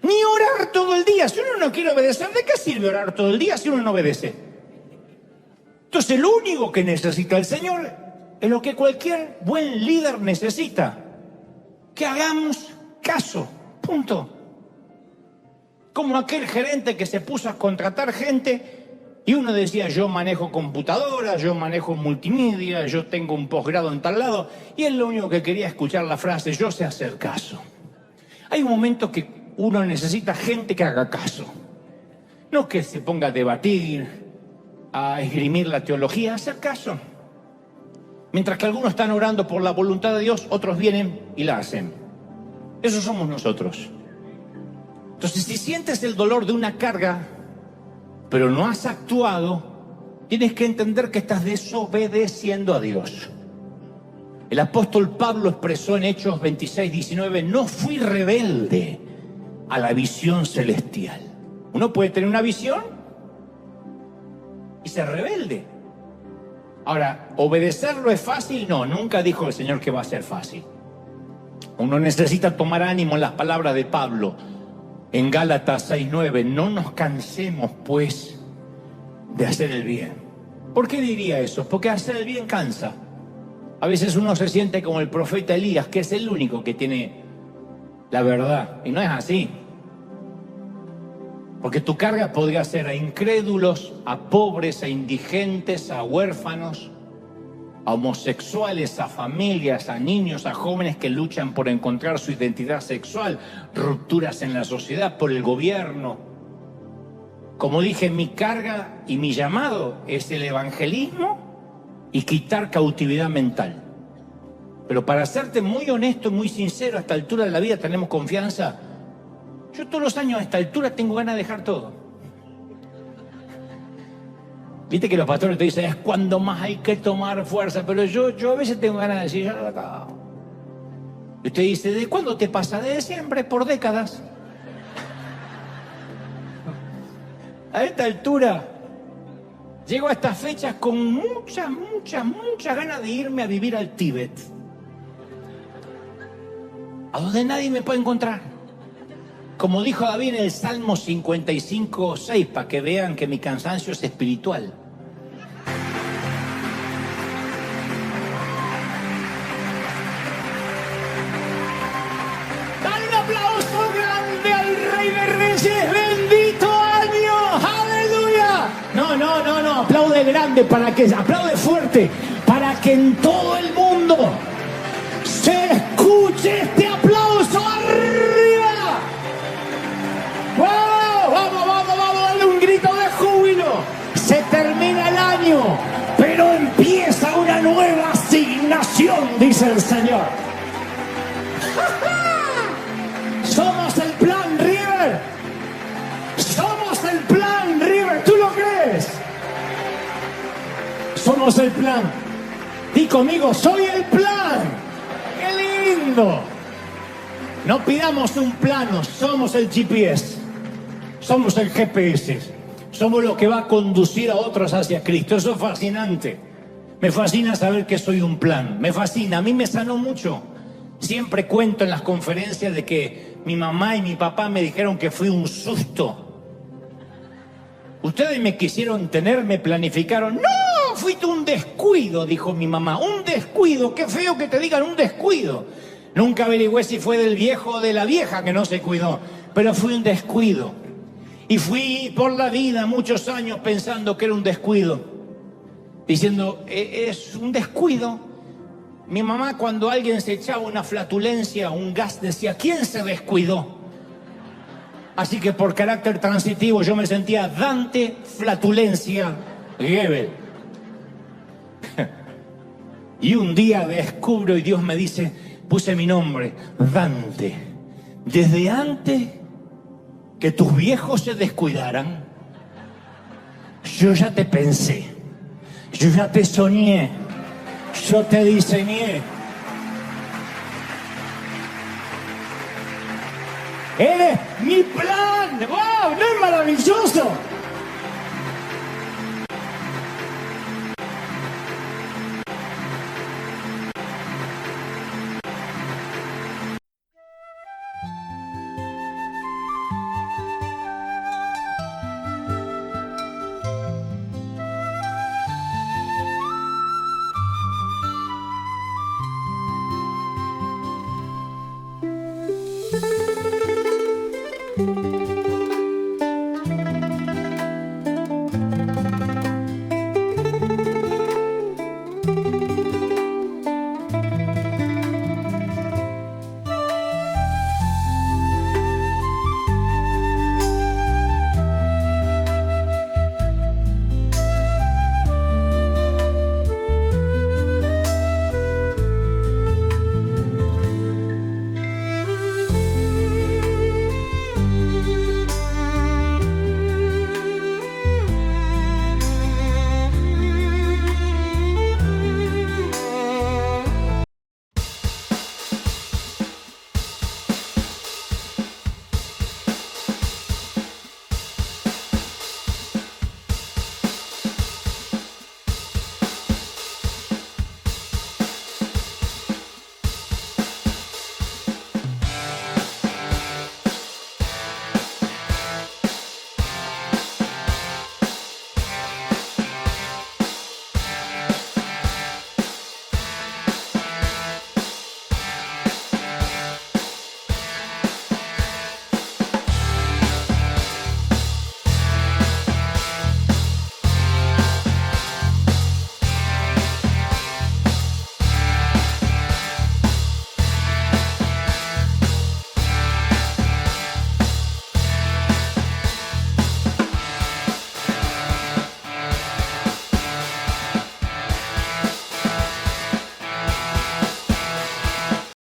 Ni orar todo el día. Si uno no quiere obedecer, ¿de qué sirve orar todo el día si uno no obedece? Entonces, lo único que necesita el Señor es lo que cualquier buen líder necesita. Que hagamos caso. Punto. Como aquel gerente que se puso a contratar gente y uno decía, yo manejo computadora, yo manejo multimedia, yo tengo un posgrado en tal lado, y él lo único que quería escuchar la frase, yo sé hacer caso. Hay un momento que uno necesita gente que haga caso. No que se ponga a debatir, a esgrimir la teología, a hacer caso. Mientras que algunos están orando por la voluntad de Dios, otros vienen y la hacen. Eso somos nosotros. Entonces, si sientes el dolor de una carga, pero no has actuado, tienes que entender que estás desobedeciendo a Dios. El apóstol Pablo expresó en Hechos 26:19, no fui rebelde a la visión celestial. Uno puede tener una visión y ser rebelde. Ahora, ¿obedecerlo es fácil? No, nunca dijo el Señor que va a ser fácil. Uno necesita tomar ánimo en las palabras de Pablo en Gálatas 6:9. No nos cansemos, pues, de hacer el bien. ¿Por qué diría eso? Porque hacer el bien cansa. A veces uno se siente como el profeta Elías, que es el único que tiene la verdad. Y no es así. Porque tu carga podría ser a incrédulos, a pobres, a indigentes, a huérfanos, a homosexuales, a familias, a niños, a jóvenes que luchan por encontrar su identidad sexual, rupturas en la sociedad, por el gobierno. Como dije, mi carga y mi llamado es el evangelismo y quitar cautividad mental. Pero para serte muy honesto y muy sincero, a esta altura de la vida tenemos confianza. Yo todos los años a esta altura tengo ganas de dejar todo. Viste que los pastores te dicen, es cuando más hay que tomar fuerza, pero yo a veces tengo ganas de decir, ya lo acabo. Y usted dice, ¿de cuándo te pasa? Desde siempre, por décadas. A esta altura, llego a estas fechas con muchas ganas de irme a vivir al Tíbet. A donde nadie me puede encontrar. Como dijo David en el Salmo 55:6, para que vean que mi cansancio es espiritual. Dale un aplauso grande al Rey de Reyes, bendito año, aleluya. No, aplaude grande, aplaude fuerte, para que en todo el mundo se escuche este aplauso arriba. ¡Wow! Vamos, dale un grito de júbilo. Se termina el año, pero empieza una nueva asignación, dice el Señor. Somos el plan River. Somos el plan River. ¿Tú lo crees? Somos el plan. Di conmigo, soy el plan. ¡Qué lindo! No pidamos un plano, somos el GPS. Somos el GPS, somos lo que va a conducir a otros hacia Cristo. Eso es fascinante. Me fascina saber que soy un plan. Me fascina, a mí me sanó mucho. Siempre cuento en las conferencias de que mi mamá y mi papá me dijeron que fui un susto. Ustedes me quisieron tener, me planificaron. No, fuiste un descuido, dijo mi mamá. Un descuido, qué feo que te digan un descuido. Nunca averigüé si fue del viejo o de la vieja que no se cuidó, pero fue un descuido. Y fui por la vida muchos años pensando que era un descuido, diciendo, es un descuido. Mi mamá, cuando alguien se echaba una flatulencia, un gas, decía, ¿quién se descuidó? Así que por carácter transitivo yo me sentía Dante Flatulencia Gebel. Y un día descubro y Dios me dice, puse mi nombre, Dante. Desde antes que tus viejos se descuidaran, yo ya te pensé, yo ya te soñé, yo te diseñé. Eres mi plan. ¡Wow! ¿No es maravilloso?